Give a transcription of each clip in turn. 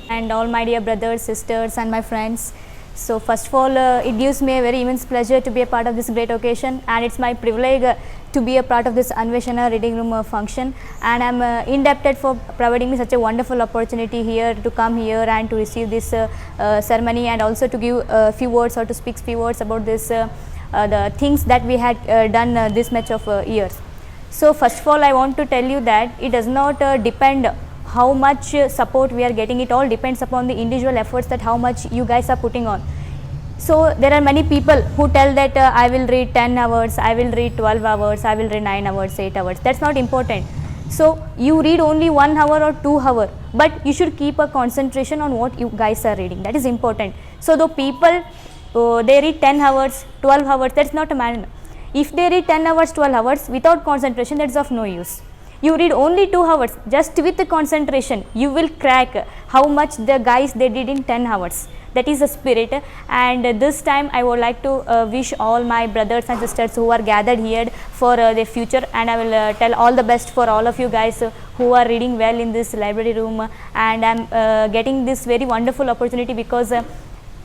And all my dear brothers, sisters and my friends. So first of all, it gives me a very immense pleasure to be a part of this great occasion, and it's my privilege to be a part of this Anveshana reading room function, and I'm indebted for providing me such a wonderful opportunity here to come here and to receive this ceremony, and also to give a few words or to speak few words about this the things that we had done this much of years. So first of all, I want to tell you that it does not depend how much support we are getting. It all depends upon the individual efforts, that how much you guys are putting on. So there are many people who tell that I will read 10 hours, I will read 12 hours, I will read 9 hours, 8 hours. That's not important. So you read only 1 hour or 2 hours, but you should keep a concentration on what you guys are reading. That is important. So the people they read 10 hours, 12 hours, that's not a matter. If they read 10 hours, 12 hours without concentration, that's of no use. You read only 2 hours, just with the concentration, you will crack how much the guys they did in 10 hours. That is the spirit. And this time I would like to wish all my brothers and sisters who are gathered here for their future, and I will tell all the best for all of you guys who are reading well in this library room. And I'm getting this very wonderful opportunity because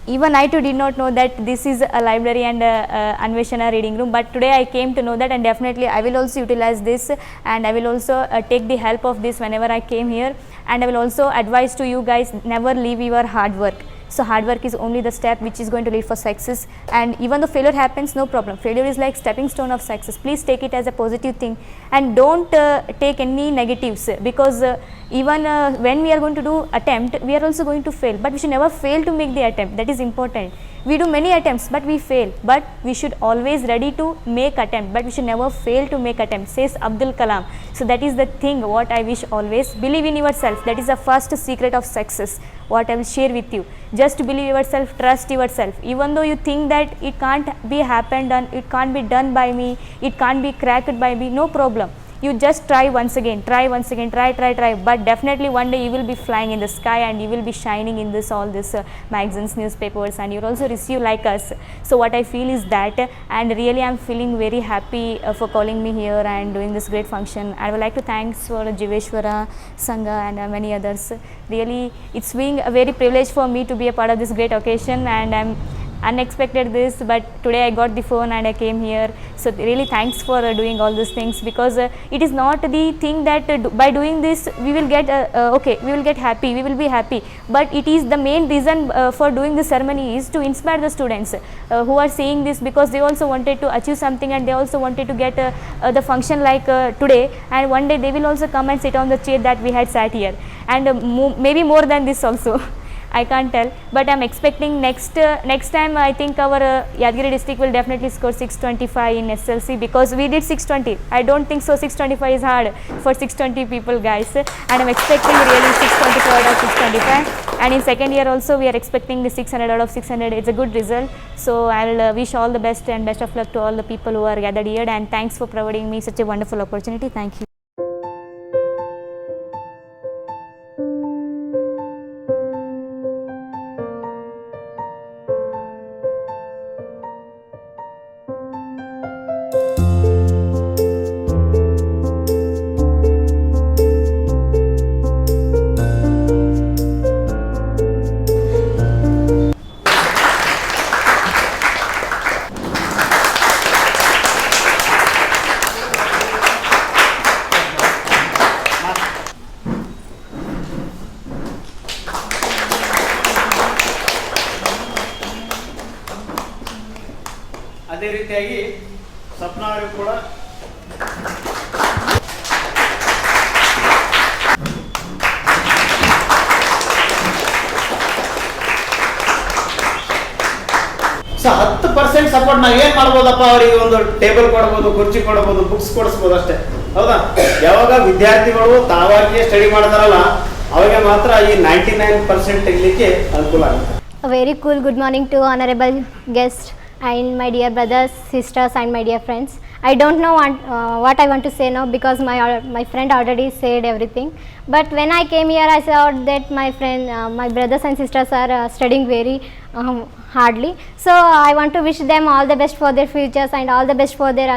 even I too did not know that this is a library and Anveshana reading room, but today I came to know that, and definitely I will also utilize this, and I will also take the help of this whenever I came here. And I will also advise to you guys, never leave your hard work. So hard work is only the step which is going to lead for success, and even though failure happens, no problem. Failure is like stepping stone of success. Please take it as a positive thing, and don't take any negatives, because even when we are going to do attempt, we are also going to fail, but we should never fail to make the attempt. That is important. We do many attempts but we fail, but we should always ready to make attempt, but we should never fail to make attempt, says Abdul Kalam. So that is the thing what I wish always. Believe in yourself. That is the first secret of success what I will share with you. Just believe yourself, trust yourself. Even though you think that it can't be happened and it can't be done by me, it can't be cracked by me, no problem. You just try once again, try, but definitely one day you will be flying in the sky, and you will be shining in this all this magazines, newspapers, and you will also receive like us. So what I feel is that, and really I am feeling very happy for calling me here and doing this great function. I would like to thanks for Jiveshwara Sangha and many others. Really it's being a very privilege for me to be a part of this great occasion, and I'm unexpected this, but today I got the phone and I came here. So really thanks for doing all these things, because it is not the thing that by doing this we will get okay, we will get happy, we will be happy, but it is the main reason for doing this ceremony is to inspire the students who are seeing this, because they also wanted to achieve something, and they also wanted to get the function like today, and one day they will also come and sit on the chair that we had sat here, and maybe more than this also. I can't tell, but I'm expecting next time I think our Yadgiri district will definitely score 625 in SLC, because we did 620. I don't think so 625 is hard for 620 people guys, and I'm expecting really 625 out of 625, and in second year also we are expecting the 600 out of 600. It's a good result. So I'll wish all the best and best of luck to all the people who are gathered here, and thanks for providing me such a wonderful opportunity. Thank you. ಅದೇ ರೀತಿಯಾಗಿ ಸ್ವಪ್ನ ಅವರು ಕೂಡ so 10% support ನಾವು ಏನ್ ಮಾಡ್ಬೋದಪ್ಪ, ಅವರಿಗೆ ಒಂದು table ಕೊಡ್ಬೋದು, ಕುರ್ಚಿ ಕೊಡ್ಬೋದು, ಬುಕ್ಸ್ ಕೊಡಿಸ್ಬೋದು ಅಷ್ಟೇ, ಹೌದಾ? ಯಾವಾಗ ವಿದ್ಯಾರ್ಥಿಗಳು ತಾವಾಗಿಯೇ ಸ್ಟಡಿ ಮಾಡ್ತಾರಲ್ಲ ಅವಾಗ ಮಾತ್ರ ಈ 99% ತೆಗಿಲಿಕ್ಕೆ ಅನುಕೂಲ ಆಗುತ್ತೆ. Very cool. Good morning to honourable guest and my dear brothers, sisters and my dear friends. I don't know what I want to say now, because my friend already said everything, but when I came here I saw that my brothers and sisters are studying very hardly. So I want to wish them all the best for their futures and all the best for their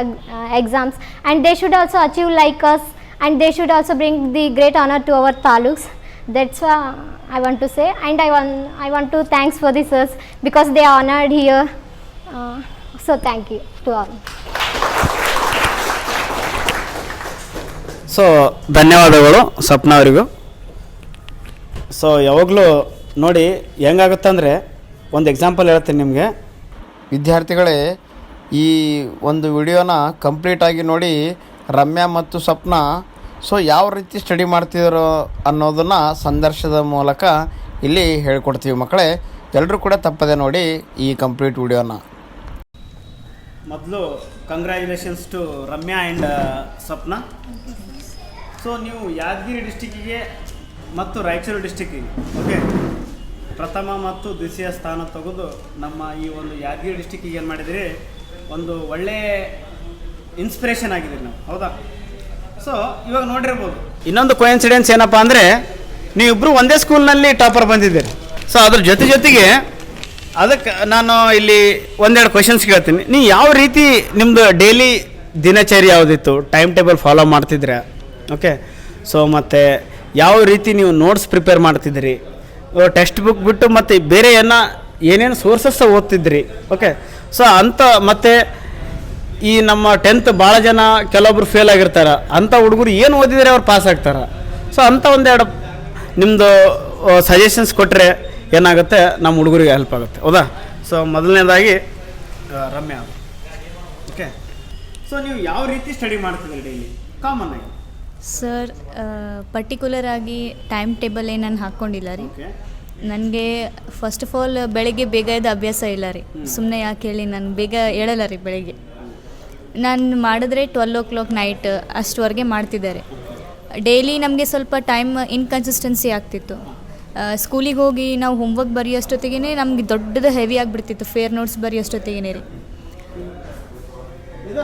exams, and they should also achieve like us, and they should also bring the great honor to our taluks. That's why I want to say, and I want to thanks for the sirs because they are honored here. So thank you to all. So ಧನ್ಯವಾದಗಳು ಸ್ವಪ್ನ ಅವರಿಗೂ. So ಯಾವಾಗಲೂ ನೋಡಿ ಹೆಂಗಾಗುತ್ತೆ ಅಂದರೆ ಒಂದು example ಹೇಳ್ತೀನಿ ನಿಮಗೆ. ವಿದ್ಯಾರ್ಥಿಗಳೇ, ಈ ಒಂದು ವಿಡಿಯೋನ ಕಂಪ್ಲೀಟಾಗಿ ನೋಡಿ ರಮ್ಯಾ ಮತ್ತು ಸ್ವಪ್ನ ಸೊ ಯಾವ ರೀತಿ ಸ್ಟಡಿ ಮಾಡ್ತಿದ್ದಾರೋ ಅನ್ನೋದನ್ನು ಸಂದರ್ಶನದ ಮೂಲಕ ಇಲ್ಲಿ ಹೇಳ್ಕೊಡ್ತೀವಿ ಮಕ್ಕಳೇ. ಎಲ್ಲರೂ ಕೂಡ ತಪ್ಪದೆ ನೋಡಿ ಈ ಕಂಪ್ಲೀಟ್ ವಿಡಿಯೋನ. ಮೊದಲು congratulations to Ramya and Swapna. So ನೀವು ಯಾದಗಿರಿ ಡಿಸ್ಟಿಕ್ಕಿಗೆ ಮತ್ತು ರಾಯಚೂರು ಡಿಸ್ಟಿಕ್ಕಿಗೆ ಓಕೆ ಪ್ರಥಮ ಮತ್ತು ದ್ವಿತೀಯ ಸ್ಥಾನ ತೆಗೆದು ನಮ್ಮ ಈ ಒಂದು ಯಾದಗಿರಿ ಡಿಸ್ಟಿಕ್ಕಿಗೆ ಏನು ಮಾಡಿದಿರಿ, ಒಂದು ಒಳ್ಳೆಯ ಇನ್ಸ್ಪಿರೇಷನ್ ಆಗಿದ್ದೀರಿ ನಾವು, ಹೌದಾ? ಸೊ ಇವಾಗ ನೋಡಿರ್ಬೋದು ಇನ್ನೊಂದು ಕೋಇನ್ಸಿಡೆನ್ಸ್ ಏನಪ್ಪ ಅಂದರೆ, ನೀವಿಬ್ಬರು ಒಂದೇ ಸ್ಕೂಲ್ನಲ್ಲಿ ಟಾಪರ್ ಬಂದಿದ್ದೀರಿ. ಸೊ ಅದ್ರ ಜೊತೆಗೆ ಅದಕ್ಕೆ ನಾನು ಇಲ್ಲಿ ಒಂದೆರಡು ಕ್ವೆಶನ್ಸ್ ಕೇಳ್ತೀನಿ. ನೀವು ಯಾವ ರೀತಿ ನಿಮ್ಮದು ಡೈಲಿ ದಿನಚರಿ ಯಾವುದಿತ್ತು, ಟೈಮ್ ಟೇಬಲ್ ಫಾಲೋ ಮಾಡ್ತಿದ್ರೆ, ಓಕೆ? ಸೊ ಮತ್ತು ಯಾವ ರೀತಿ ನೀವು ನೋಟ್ಸ್ ಪ್ರಿಪೇರ್ ಮಾಡ್ತಿದ್ರಿ, ಟೆಕ್ಸ್ಟ್ ಬುಕ್ ಬಿಟ್ಟು ಮತ್ತು ಬೇರೆ ಏನೇನು ಸೋರ್ಸಸ್ ಓದ್ತಿದ್ರಿ, ಓಕೆ? ಸೊ ಅಂಥ ಮತ್ತು ಈ ನಮ್ಮ 10th ಭಾಳ ಜನ ಕೆಲವೊಬ್ರು ಫೇಲ್ ಆಗಿರ್ತಾರೆ, ಅಂಥ ಹುಡುಗರು ಏನು ಓದಿದರೆ ಅವ್ರು ಪಾಸ್ ಆಗ್ತಾರೆ. ಸೊ ಅಂಥ ಒಂದೆರಡು ನಿಮ್ಮದು ಸಜೆಷನ್ಸ್ ಕೊಟ್ಟರೆ ಏನಾಗುತ್ತೆ, ನಮ್ಮ ಹುಡುಗರಿಗೆ ಹೆಲ್ಪ್ ಆಗುತ್ತೆ, ಹೌದಾ? ಸೊ ಮೊದಲನೇದಾಗಿ ರಮ್ಯಾ, ಓಕೆ? ಸೊ ನೀವು ಯಾವ ರೀತಿ ಸ್ಟಡಿ ಮಾಡ್ತಿದ್ದೀರಿ ಡೈಲಿ ಕಾಮನ್ ಆಗಿ? ಸರ್, ಪರ್ಟಿಕ್ಯುಲರ್ ಆಗಿ ಟೈಮ್ ಟೇಬಲ್ ಏನು ನಾನು ಹಾಕ್ಕೊಂಡಿಲ್ಲ ರೀ. ಓಕೆ. ನನಗೆ ಫಸ್ಟ್ ಆಫ್ ಆಲ್ ಬೆಳಗ್ಗೆ ಬೇಗ ಎದ್ದು ಅಭ್ಯಾಸ ಇಲ್ಲ ರೀ. ಸುಮ್ಮನೆ ಯಾಕೆ ಹೇಳಿ, ನಾನು ಬೇಗ ಹೇಳಲ್ಲ ರೀ ಬೆಳಗ್ಗೆ. ನಾನು ಮಾಡಿದ್ರೆ 12 o'clock ನೈಟ್ ಅಷ್ಟುವರೆಗೆ ಮಾಡ್ತಿದ್ದಾರೆ. ಡೈಲಿ ನಮಗೆ ಸ್ವಲ್ಪ ಟೈಮ್ ಇನ್ಕನ್ಸಿಸ್ಟೆನ್ಸಿ ಆಗ್ತಿತ್ತು. ಸ್ಕೂಲಿಗೆ ಹೋಗಿ ನಾವು ಹೋಮ್ವರ್ಕ್ ಬರೆಯೋಷ್ಟೊತ್ತಿಗೆ ನಮಗೆ ದೊಡ್ಡದು ಹೆವಿ ಆಗಿಬಿಡ್ತಿತ್ತು, ಫೇರ್ ನೋಟ್ಸ್ ಬರೆಯೋಷ್ಟೊತ್ತಿಗೆ ರೀ.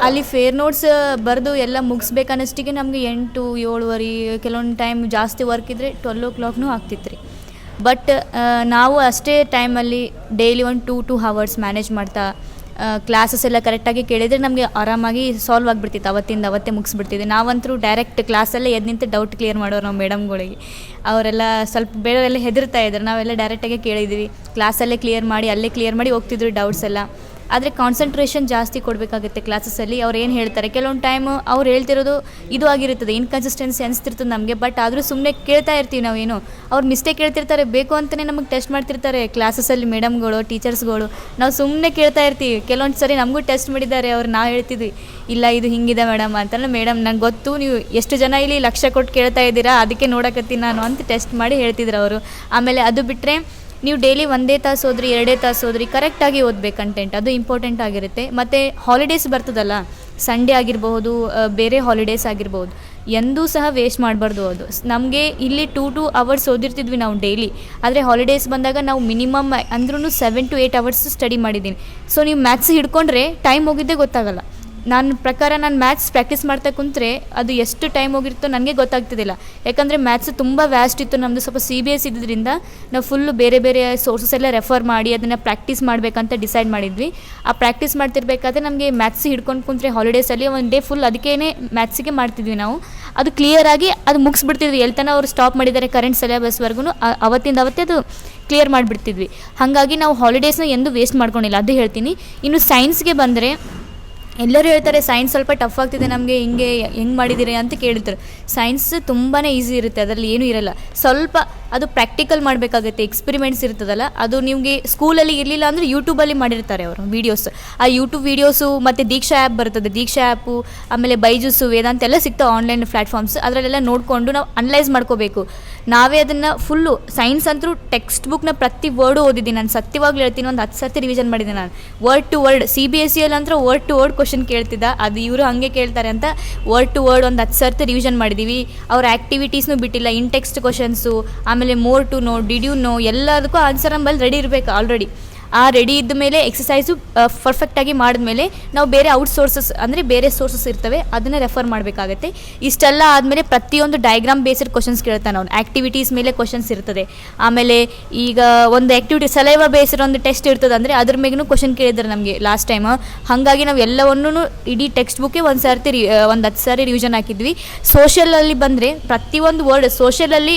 ಅಲ್ಲಿ ಫೇರ್ ನೋಟ್ಸ್ ಬರೆದು ಎಲ್ಲ ಮುಗಿಸ್ಬೇಕನ್ನಷ್ಟಿಗೆ ನಮಗೆ 8, 7:30, ಕೆಲವೊಂದು ಟೈಮ್ ಜಾಸ್ತಿ ವರ್ಕ್ ಇದ್ದರೆ 12 o'clock ಆಗ್ತಿತ್ತು ರೀ. ಬಟ್ ನಾವು ಅಷ್ಟೇ ಟೈಮಲ್ಲಿ ಡೈಲಿ ಒಂದು 2 hours ಮ್ಯಾನೇಜ್ ಮಾಡ್ತಾ ಕ್ಲಾಸಸ್ ಎಲ್ಲ ಕರೆಕ್ಟಾಗಿ ಕೇಳಿದರೆ ನಮಗೆ ಆರಾಮಾಗಿ ಸಾಲ್ವ್ ಆಗಿಬಿಡ್ತಿತ್ತು, ಅವತ್ತೇ ಮುಗಿಸ್ಬಿಡ್ತಿದ್ದೆ. ನಾವಂತರೂ ಡೈರೆಕ್ಟ್ ಕ್ಲಾಸಲ್ಲೇ ಎದ್ದು ನಿಂತು ಡೌಟ್ ಕ್ಲಿಯರ್ ಮಾಡೋರು ನಾವು ಮೇಡಮ್ಗಳಿಗೆ. ಅವರೆಲ್ಲ ಸ್ವಲ್ಪ ಬೇರೆಲ್ಲ ಹೆದರ್ತಾ ಇದ್ರು, ನಾವೆಲ್ಲ ಡೈರೆಕ್ಟಾಗಿ ಕೇಳಿದ್ವಿ, ಕ್ಲಾಸಲ್ಲೇ ಕ್ಲಿಯರ್ ಮಾಡಿ ಹೋಗ್ತಿದ್ರು ಡೌಟ್ಸ್ ಎಲ್ಲ. ಆದರೆ ಕಾನ್ಸಂಟ್ರೇಷನ್ ಜಾಸ್ತಿ ಕೊಡಬೇಕಾಗುತ್ತೆ ಕ್ಲಾಸಸ್ಸಲ್ಲಿ. ಅವ್ರು ಏನು ಹೇಳ್ತಾರೆ, ಕೆಲವೊಂದು ಟೈಮ್ ಅವ್ರು ಹೇಳ್ತಿರೋದು ಇದು ಆಗಿರುತ್ತದೆ, ಇನ್ಕನ್ಸಿಸ್ಟೆನ್ಸಿ ಅನಿಸ್ತಿರ್ತದೆ ನಮಗೆ. ಬಟ್ ಆದರೂ ಸುಮ್ಮನೆ ಕೇಳ್ತಾ ಇರ್ತೀವಿ ನಾವೇನು, ಅವ್ರು ಮಿಸ್ಟೇಕ್ ಹೇಳ್ತಿರ್ತಾರೆ, ಬೇಕು ಅಂತಲೇ ನಮಗೆ ಟೆಸ್ಟ್ ಮಾಡ್ತಿರ್ತಾರೆ ಕ್ಲಾಸಸ್ಸಲ್ಲಿ ಮೇಡಮ್ಗಳು, ಟೀಚರ್ಸ್ಗಳು. ನಾವು ಸುಮ್ಮನೆ ಕೇಳ್ತಾ ಇರ್ತೀವಿ. ಕೆಲವೊಂದು ಸರಿ ನಮಗೂ ಟೆಸ್ಟ್ ಮಾಡಿದ್ದಾರೆ ಅವ್ರು. ನಾವು ಹೇಳ್ತಿದ್ವಿ, ಇಲ್ಲ ಇದು ಹಿಂಗಿದೆ ಮೇಡಮ್ ಅಂತಲ್ಲ. ಮೇಡಮ್ ನಂಗೆ ಗೊತ್ತು, ನೀವು ಎಷ್ಟು ಜನ ಇಲ್ಲಿ ಲಕ್ಷ ಕೊಟ್ಟು ಕೇಳ್ತಾ ಇದ್ದೀರಾ, ಅದಕ್ಕೆ ನೋಡಕತ್ತೀನಿ ನಾನು ಅಂತ ಟೆಸ್ಟ್ ಮಾಡಿ ಹೇಳ್ತಿದ್ರು ಅವರು. ಆಮೇಲೆ ಅದು ಬಿಟ್ಟರೆ ನೀವು ಡೈಲಿ 1 ತಾಸು ಹೋದ್ರಿ, 2 ತಾಸು ಹೋದ್ರಿ, ಕರೆಕ್ಟಾಗಿ ಓದಬೇಕು ಕಂಟೆಂಟ್, ಅದು ಇಂಪಾರ್ಟೆಂಟ್ ಆಗಿರುತ್ತೆ. ಮತ್ತು ಹಾಲಿಡೇಸ್ ಬರ್ತದಲ್ಲ, ಸಂಡೇ ಆಗಿರಬಹುದು, ಬೇರೆ ಹಾಲಿಡೇಸ್ ಆಗಿರ್ಬೋದು, ಎಂದೂ ಸಹ ವೇಸ್ಟ್ ಮಾಡಬಾರ್ದು. ಅದು ನಮಗೆ ಇಲ್ಲಿ 2 hours ಓದಿರ್ತಿದ್ವಿ ನಾವು ಡೈಲಿ. ಆದರೆ ಹಾಲಿಡೇಸ್ ಬಂದಾಗ ನಾವು ಮಿನಿಮಮ್ ಅಂದ್ರೂ 7 to 8 hours ಸ್ಟಡಿ ಮಾಡಿದ್ದೀನಿ. ಸೊ ನೀವು ಮ್ಯಾಥ್ಸ್ ಹಿಡ್ಕೊಂಡ್ರೆ ಟೈಮ್ ಹೋಗಿದ್ದೇ ಗೊತ್ತಾಗಲ್ಲ. ನನ್ನ ಪ್ರಕಾರ ನಾನು ಮ್ಯಾಥ್ಸ್ ಪ್ರಾಕ್ಟೀಸ್ ಮಾಡ್ತಾ ಕುಂತ್ರೆ ಅದು ಎಷ್ಟು ಟೈಮ್ ಹೋಗಿರುತ್ತೋ ನನಗೆ ಗೊತ್ತಾಗ್ತಿದ್ದಿಲ್ಲ. ಯಾಕಂದರೆ ಮ್ಯಾಥ್ಸ್ ತುಂಬ ವ್ಯಾಸ್ಟ್ ಇತ್ತು ನಮ್ಮದು. ಸ್ವಲ್ಪ CBSE ಇದ್ದಿದ್ದರಿಂದ ನಾವು ಫುಲ್ಲು ಬೇರೆ ಸೋರ್ಸಸ್ ಎಲ್ಲ ರೆಫರ್ ಮಾಡಿ ಅದನ್ನು ಪ್ರಾಕ್ಟೀಸ್ ಮಾಡಬೇಕಂತ ಡಿಸೈಡ್ ಮಾಡಿದ್ವಿ. ಆ ಪ್ರಾಕ್ಟೀಸ್ ಮಾಡ್ತಿರ್ಬೇಕಾದ್ರೆ ನಮಗೆ ಮ್ಯಾಥ್ಸ್ ಹಿಡ್ಕೊಂಡು ಕುಂತ್ರೆ ಹಾಲಿಡೇಸಲ್ಲಿ ಒಂದು ಡೇ ಫುಲ್ ಅದಕ್ಕೇ ಮ್ಯಾಥ್ಸಿಗೆ ಮಾಡ್ತಿದ್ವಿ ನಾವು. ಅದು ಕ್ಲಿಯರಾಗಿ ಅದು ಮುಗಿಸ್ಬಿಡ್ತಿದ್ವಿ. ಎಲ್ತನ ಅವ್ರು ಸ್ಟಾಪ್ ಮಾಡಿದ್ದಾರೆ ಕರೆಂಟ್ ಸಿಲೆಬಸ್ವರೆಗೂ, ಅವತ್ತೇ ಅದು ಕ್ಲಿಯರ್ ಮಾಡಿಬಿಡ್ತಿದ್ವಿ. ಹಾಗಾಗಿ ನಾವು ಹಾಲಿಡೇಸ್ನ ಎಂದೂ ವೇಸ್ಟ್ ಮಾಡ್ಕೊಂಡಿಲ್ಲ, ಅದು ಹೇಳ್ತೀನಿ. ಇನ್ನು ಸೈನ್ಸ್ಗೆ ಬಂದರೆ ಎಲ್ಲರೂ ಹೇಳ್ತಾರೆ ಸೈನ್ಸ್ ಸ್ವಲ್ಪ ಟಫ್ ಆಗ್ತಿದೆ ನಮಗೆ, ಹೆಂಗೆ ಮಾಡಿದ್ದೀರಿ ಅಂತ ಕೇಳ್ತಾರೆ. ಸೈನ್ಸ್ ತುಂಬಾ ಈಸಿ ಇರುತ್ತೆ, ಅದರಲ್ಲಿ ಏನೂ ಇರಲ್ಲ. ಸ್ವಲ್ಪ ಅದು ಪ್ರಾಕ್ಟಿಕಲ್ ಮಾಡಬೇಕಾಗುತ್ತೆ, ಎಕ್ಸ್ಪೆರಿಮೆಂಟ್ಸ್ ಇರ್ತದಲ್ಲ, ಅದು ನಿಮಗೆ ಸ್ಕೂಲಲ್ಲಿ ಇರಲಿಲ್ಲ ಅಂದರೆ ಯೂಟ್ಯೂಬಲ್ಲಿ ಮಾಡಿರ್ತಾರೆ ಅವರು ವೀಡಿಯೋಸ್. ಆ ಯೂಟ್ಯೂಬ್ ವೀಡಿಯೋಸು ಮತ್ತು ದೀಕ್ಷಾ ಆ್ಯಪ್ ಬರ್ತದೆ, ದೀಕ್ಷಾ ಆ್ಯಪು, ಆಮೇಲೆ ಬೈಜೂಸು, ವೇದಾಂತ ಎಲ್ಲ ಸಿಗ್ತಾವೆ ಆನ್ಲೈನ್ ಪ್ಲ್ಯಾಟ್ಫಾರ್ಮ್ಸ್. ಅದರಲ್ಲೆಲ್ಲ ನೋಡಿಕೊಂಡು ನಾವು ಅನಲೈಸ್ ಮಾಡ್ಕೋಬೇಕು. ನಾವೇ ಅದನ್ನು ಫುಲ್ಲು ಸೈನ್ಸ್ ಅಂತೂ ಟೆಕ್ಸ್ಟ್ ಬುಕ್ನ ಪ್ರತಿ ವರ್ಡು ಓದಿದ್ದೀನಿ ನಾನು, ಸತ್ಯವಾಗ್ಲೂ ಹೇಳ್ತೀನಿ. ಒಂದು 10 ಸರ್ತಿ ರಿವಿಷನ್ ಮಾಡಿದ್ದೀನಿ ನಾನು, ವರ್ಡ್ ಟು ವರ್ಡ್. CBSE ಅಂತೂ ವರ್ಡ್ ಟು ವರ್ಡ್ ಕ್ವಶನ್ ಕೇಳ್ತಿದ್ದ, ಅದು ಇವರು ಹಾಗೆ ಕೇಳ್ತಾರೆ ಅಂತ ವರ್ಡ್ ಟು ವರ್ಡ್ ಒಂದು 10 ಸರ್ತಿ ರಿವಿಷನ್ ಮಾಡಿದ್ದೀವಿ. ಅವ್ರ ಆ್ಯಕ್ಟಿವಿಟೀಸ್ನೂ ಬಿಟ್ಟಿಲ್ಲ, ಇನ್ ಟೆಕ್ಸ್ಟ್ ಕ್ವಶನ್ಸು, ಆಮೇಲೆ more to know, did you know, ಎಲ್ಲದಕ್ಕೂ ಆನ್ಸರ್ ನಮ್ಮಲ್ಲಿ ರೆಡಿ ಇರಬೇಕು ಆಲ್ರೆಡಿ. ಆ ರೆಡಿ ಇದ್ದ ಮೇಲೆ ಎಕ್ಸಸೈಸು ಪರ್ಫೆಕ್ಟಾಗಿ ಮಾಡಿದ್ಮೇಲೆ ನಾವು ಬೇರೆ ಔಟ್ಸೋರ್ಸಸ್ ಅಂದರೆ ಬೇರೆ ಸೋರ್ಸಸ್ ಇರ್ತವೆ ಅದನ್ನು ರೆಫರ್ ಮಾಡಬೇಕಾಗತ್ತೆ. ಇಷ್ಟೆಲ್ಲ ಆದಮೇಲೆ ಪ್ರತಿಯೊಂದು ಡಯಾಗ್ರಾಮ್ ಬೇಸ್ಡ್ ಕ್ವಶನ್ಸ್ ಕೇಳ್ತಾನೆ ಅವ್ನು. ಆ್ಯಕ್ಟಿವಿಟೀಸ್ ಮೇಲೆ ಕ್ವಶನ್ಸ್ ಇರ್ತದೆ. ಆಮೇಲೆ ಈಗ ಒಂದು ಆ್ಯಕ್ಟಿವಿಟಿ ಸಲೈವ ಬೇಸ್ಡ್ ಒಂದು ಟೆಸ್ಟ್ ಇರ್ತದೆ, ಅಂದರೆ ಅದ್ರ ಮೇಗೂ ಕ್ವಶನ್ ಕೇಳಿದ್ದಾರೆ ನಮಗೆ ಲಾಸ್ಟ್ ಟೈಮ್. ಹಾಗಾಗಿ ನಾವು ಎಲ್ಲವನ್ನೂ ಇಡೀ ಟೆಕ್ಸ್ಟ್ ಬುಕ್ಕೇ ಒಂದು 10 ಸಾರಿ ರಿವಿಷನ್ ಹಾಕಿದ್ವಿ. ಸೋಷಿಯಲಲ್ಲಿ ಬಂದರೆ ಪ್ರತಿಯೊಂದು ವರ್ಡ್ ಸೋಷಿಯಲಲ್ಲಿ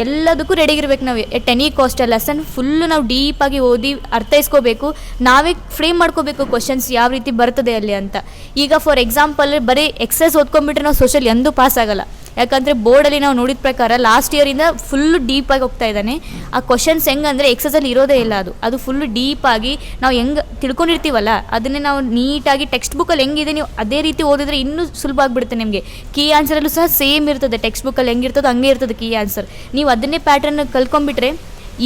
ಎಲ್ಲದಕ್ಕೂ ರೆಡಿಗಿರ್ಬೇಕು ನಾವು. At any cost lesson full ನಾವು ಡೀಪಾಗಿ ಓದಿ ಅರ್ಥೈಸ್ಕೋಬೇಕು. ನಾವೇ ಫ್ರೇಮ್ ಮಾಡ್ಕೋಬೇಕು ಕ್ವಶನ್ಸ್ ಯಾವ ರೀತಿ ಬರ್ತದೆ ಅಲ್ಲಿ ಅಂತ. ಈಗ ಫಾರ್ ಎಕ್ಸಾಂಪಲ್ ಬರೀ ಎಕ್ಸಸೈಸ್ ಓದ್ಕೊಂಡ್ಬಿಟ್ರೆ ನಾವು ಸೋಷಿಯಲ್ ಎಂದೂ ಪಾಸ್ ಆಗಲ್ಲ. ಯಾಕಂದರೆ ಬೋರ್ಡಲ್ಲಿ ನಾವು ನೋಡಿದ ಪ್ರಕಾರ ಲಾಸ್ಟ್ ಇಯರಿಂದ ಫುಲ್ಲು ಡೀಪಾಗಿ ಹೋಗ್ತಾ ಇದ್ದಾನೆ. ಆ ಕ್ವಶನ್ಸ್ ಹೆಂಗಂದರೆ ಎಕ್ಸಸೈಸಲ್ಲಿ ಇರೋದೇ ಇಲ್ಲ, ಅದು ಫುಲ್ಲು ಡೀಪಾಗಿ ನಾವು ಹೆಂಗೆ ತಿಳ್ಕೊಂಡಿರ್ತೀವಲ್ಲ ಅದನ್ನೇ ನಾವು ನೀಟಾಗಿ ಟೆಕ್ಸ್ಟ್ ಬುಕ್ಕಲ್ಲಿ ಹೆಂಗಿದೆ ನೀವು ಅದೇ ರೀತಿ ಓದಿದ್ರೆ ಇನ್ನೂ ಸುಲಭ ಆಗಿಬಿಡುತ್ತೆ ನಿಮಗೆ. ಕೀ ಆನ್ಸರಲ್ಲೂ ಸಹ ಸೇಮ್ ಇರ್ತದೆ, ಟೆಕ್ಸ್ಟ್ ಬುಕ್ಕಲ್ಲಿ ಹೆಂಗಿರ್ತದೋ ಹಂಗೆ ಇರ್ತದೆ ಕೀ ಆನ್ಸರ್. ನೀವು ಅದನ್ನೇ ಪ್ಯಾಟರ್ನ್ ಕಲ್ತ್ಕೊಂಡ್ಬಿಟ್ರೆ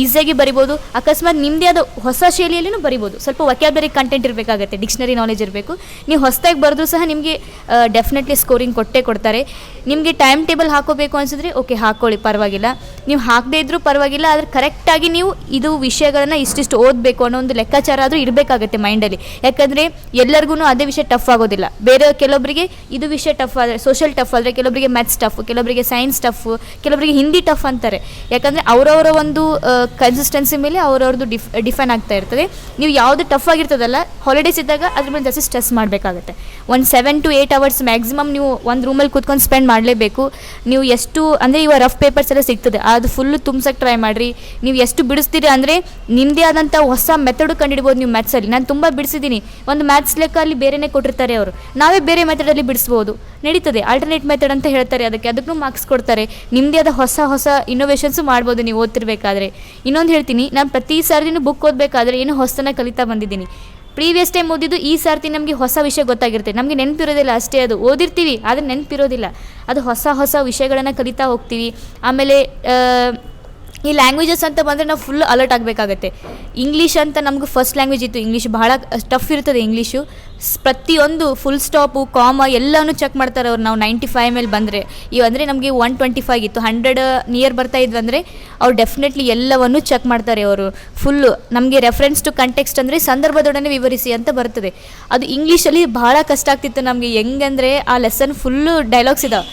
ಈಸಿಯಾಗಿ ಬರಿಬೋದು. ಅಕಸ್ಮಾತ್ ನಿಮ್ಮದೇ ಆದ ಹೊಸ ಶೈಲಿಯಲ್ಲೂ ಬರಿಬೋದು. ಸ್ವಲ್ಪ ವೊಕ್ಯಾಬ್ಯುಲರಿ ಕಂಟೆಂಟ್ ಇರಬೇಕಾಗತ್ತೆ, ಡಿಕ್ಷನರಿ ನಾಲೆಜ್ ಇರಬೇಕು. ನೀವು ಹೊಸದಾಗಿ ಬರೆದ್ರೂ ಸಹ ನಿಮಗೆ ಡೆಫಿನೆಟ್ಲಿ ಸ್ಕೋರಿಂಗ್ ಕೊಡ್ತಾರೆ. ನಿಮಗೆ ಟೈಮ್ ಟೇಬಲ್ ಹಾಕೋಬೇಕು ಅನಿಸಿದ್ರೆ ಓಕೆ ಹಾಕ್ಕೊಳ್ಳಿ, ಪರವಾಗಿಲ್ಲ. ನೀವು ಹಾಕದೇ ಇದ್ರೂ ಪರವಾಗಿಲ್ಲ, ಆದರೆ ಕರೆಕ್ಟಾಗಿ ನೀವು ಇದು ವಿಷಯಗಳನ್ನು ಇಷ್ಟಿಷ್ಟು ಓದಬೇಕು ಅನ್ನೋ ಒಂದು ಲೆಕ್ಕಾಚಾರ ಆದರೂ ಇರಬೇಕಾಗತ್ತೆ ಮೈಂಡಲ್ಲಿ. ಯಾಕಂದರೆ ಎಲ್ಲರಿಗೂ ಅದೇ ವಿಷಯ ಟಫ್ ಆಗೋದಿಲ್ಲ. ಬೇರೆ ಕೆಲವೊಬ್ಬರಿಗೆ ಇದು ವಿಷಯ ಟಫ್ ಆದರೆ, ಸೋಷಿಯಲ್ ಟಫ್ ಆದರೆ, ಕೆಲವೊಬ್ಬರಿಗೆ ಮ್ಯಾಥ್ಸ್ ಟಫ್, ಕೆಲವೊಬ್ಬರಿಗೆ ಸೈನ್ಸ್ ಟಫ್, ಕೆಲವೊಬ್ಬರಿಗೆ ಹಿಂದಿ ಟಫ್ ಅಂತಾರೆ. ಯಾಕಂದರೆ ಅವರವರ ಒಂದು ಕನ್ಸಿಸ್ಟೆನ್ಸಿ ಮೇಲೆ ಅವ್ರವ್ರದ್ದು ಡಿಫೈನ್ ಆಗ್ತಾ ಇರ್ತದೆ. ನೀವು ಯಾವುದು ಟಫ್ ಆಗಿರ್ತದಲ್ಲ ಹಾಲಿಡೇಸ್ ಇದ್ದಾಗ ಅದ್ರ ಮೇಲೆ ಜಾಸ್ತಿ ಸ್ಟ್ರೆಸ್ ಮಾಡಬೇಕಾಗುತ್ತೆ. ಒಂದು 7 to 8 hours ಮ್ಯಾಕ್ಸಿಮಮ್ ನೀವು ಒಂದು ರೂಮಲ್ಲಿ ಕೂತ್ಕೊಂಡು ಸ್ಪೆಂಡ್ ಮಾಡಲೇಬೇಕು. ನೀವು ಎಷ್ಟು ಅಂದರೆ ಇವಾಗ ರಫ್ ಪೇಪರ್ಸ್ ಎಲ್ಲ ಸಿಗ್ತದೆ, ಅದು ಫುಲ್ಲು ತುಂಬ್ಸಕ್ಕೆ ಟ್ರೈ ಮಾಡಿರಿ. ನೀವು ಎಷ್ಟು ಬಿಡಿಸ್ತೀರಿ ಅಂದರೆ ನಿಮ್ಮದೇ ಆದಂಥ ಹೊಸ ಮೆಥಡು ಕಂಡುಹಿಡ್ಬೋದು ನೀವು ಮ್ಯಾಥ್ಸಲ್ಲಿ. ನಾನು ತುಂಬ ಬಿಡಿಸಿದ್ದೀನಿ. ಒಂದು ಮ್ಯಾಥ್ಸ್ ಲೆಕ್ಕ ಅಲ್ಲಿ ಬೇರೆನೇ ಕೊಟ್ಟಿರ್ತಾರೆ ಅವರು, ನಾವೇ ಬೇರೆ ಮೆಥಡಲ್ಲಿ ಬಿಡಿಸ್ಬೋದು, ನಡೀತದೆ. ಆಲ್ಟರ್ನೇಟ್ ಮೆಥಡ್ ಅಂತ ಹೇಳ್ತಾರೆ, ಅದಕ್ಕೂ ಮಾರ್ಕ್ಸ್ ಕೊಡ್ತಾರೆ. ನಿಮ್ಮದೇ ಆದ ಹೊಸ ಇನ್ನೋವೇಷನ್ಸು ಮಾಡ್ಬೋದು ನೀವು ಓದ್ತಿರ್ಬೇಕಾದ್ರೆ. ಇನ್ನೊಂದು ಹೇಳ್ತೀನಿ, ನಾನು ಪ್ರತಿ ಸಾರಿನೂ ಬುಕ್ ಓದಬೇಕಾದ್ರೆ ಏನೋ ಹೊಸತನ ಕಲಿತಾ ಬಂದಿದ್ದೀನಿ. ಪ್ರೀವಿಯಸ್ ಟೈಮ್ ಓದಿದ್ದು ಈ ಸಾರ್ತಿ ನಮಗೆ ಹೊಸ ವಿಷಯ ಗೊತ್ತಾಗಿರುತ್ತೆ. ನಮಗೆ ನೆನಪಿರೋದಿಲ್ಲ ಅಷ್ಟೇ, ಅದು ಓದಿರ್ತೀವಿ ಆದರೆ ನೆನಪಿರೋದಿಲ್ಲ. ಅದು ಹೊಸ ವಿಷಯಗಳನ್ನು ಕಲಿತಾ ಹೋಗ್ತೀವಿ. ಆಮೇಲೆ ಈ ಲ್ಯಾಂಗ್ವೇಜಸ್ ಅಂತ ಬಂದರೆ ನಾವು ಫುಲ್ ಅಲರ್ಟ್ ಆಗಬೇಕಾಗತ್ತೆ. ಇಂಗ್ಲೀಷ್ ಅಂತ ನಮ್ಗೆ ಫಸ್ಟ್ ಲ್ಯಾಂಗ್ವೇಜ್ ಇತ್ತು, ಇಂಗ್ಲೀಷ್ ಬಹಳ ಟಫ್ ಇರ್ತದೆ ಇಂಗ್ಲೀಷು. ಪ್ರತಿಯೊಂದು ಫುಲ್ ಸ್ಟಾಪು ಕಾಮ ಎಲ್ಲನೂ ಚೆಕ್ ಮಾಡ್ತಾರೆ ಅವ್ರು. ನಾವು 95 ಮೇಲೆ ಬಂದರೆ ಅಂದರೆ ನಮಗೆ 125 ಇತ್ತು, 100 ನಿಯರ್ ಬರ್ತಾ ಇದ್ವಿ ಅಂದರೆ ಅವ್ರು ಡೆಫಿನೆಟ್ಲಿ ಎಲ್ಲವನ್ನೂ ಚೆಕ್ ಮಾಡ್ತಾರೆ ಅವರು. ಫುಲ್ಲು ನಮಗೆ ರೆಫರೆನ್ಸ್ ಟು ಕಂಟೆಕ್ಸ್ಟ್ ಅಂದರೆ ಸಂದರ್ಭದೊಡನೆ ವಿವರಿಸಿ ಅಂತ ಬರ್ತದೆ. ಅದು ಇಂಗ್ಲೀಷಲ್ಲಿ ಬಹಳ ಕಷ್ಟ ಆಗ್ತಿತ್ತು ನಮಗೆ. ಹೆಂಗಂದರೆ ಆ ಲೆಸನ್ ಫುಲ್ಲು ಡೈಲಾಗ್ಸ್ ಇದಾವೆ.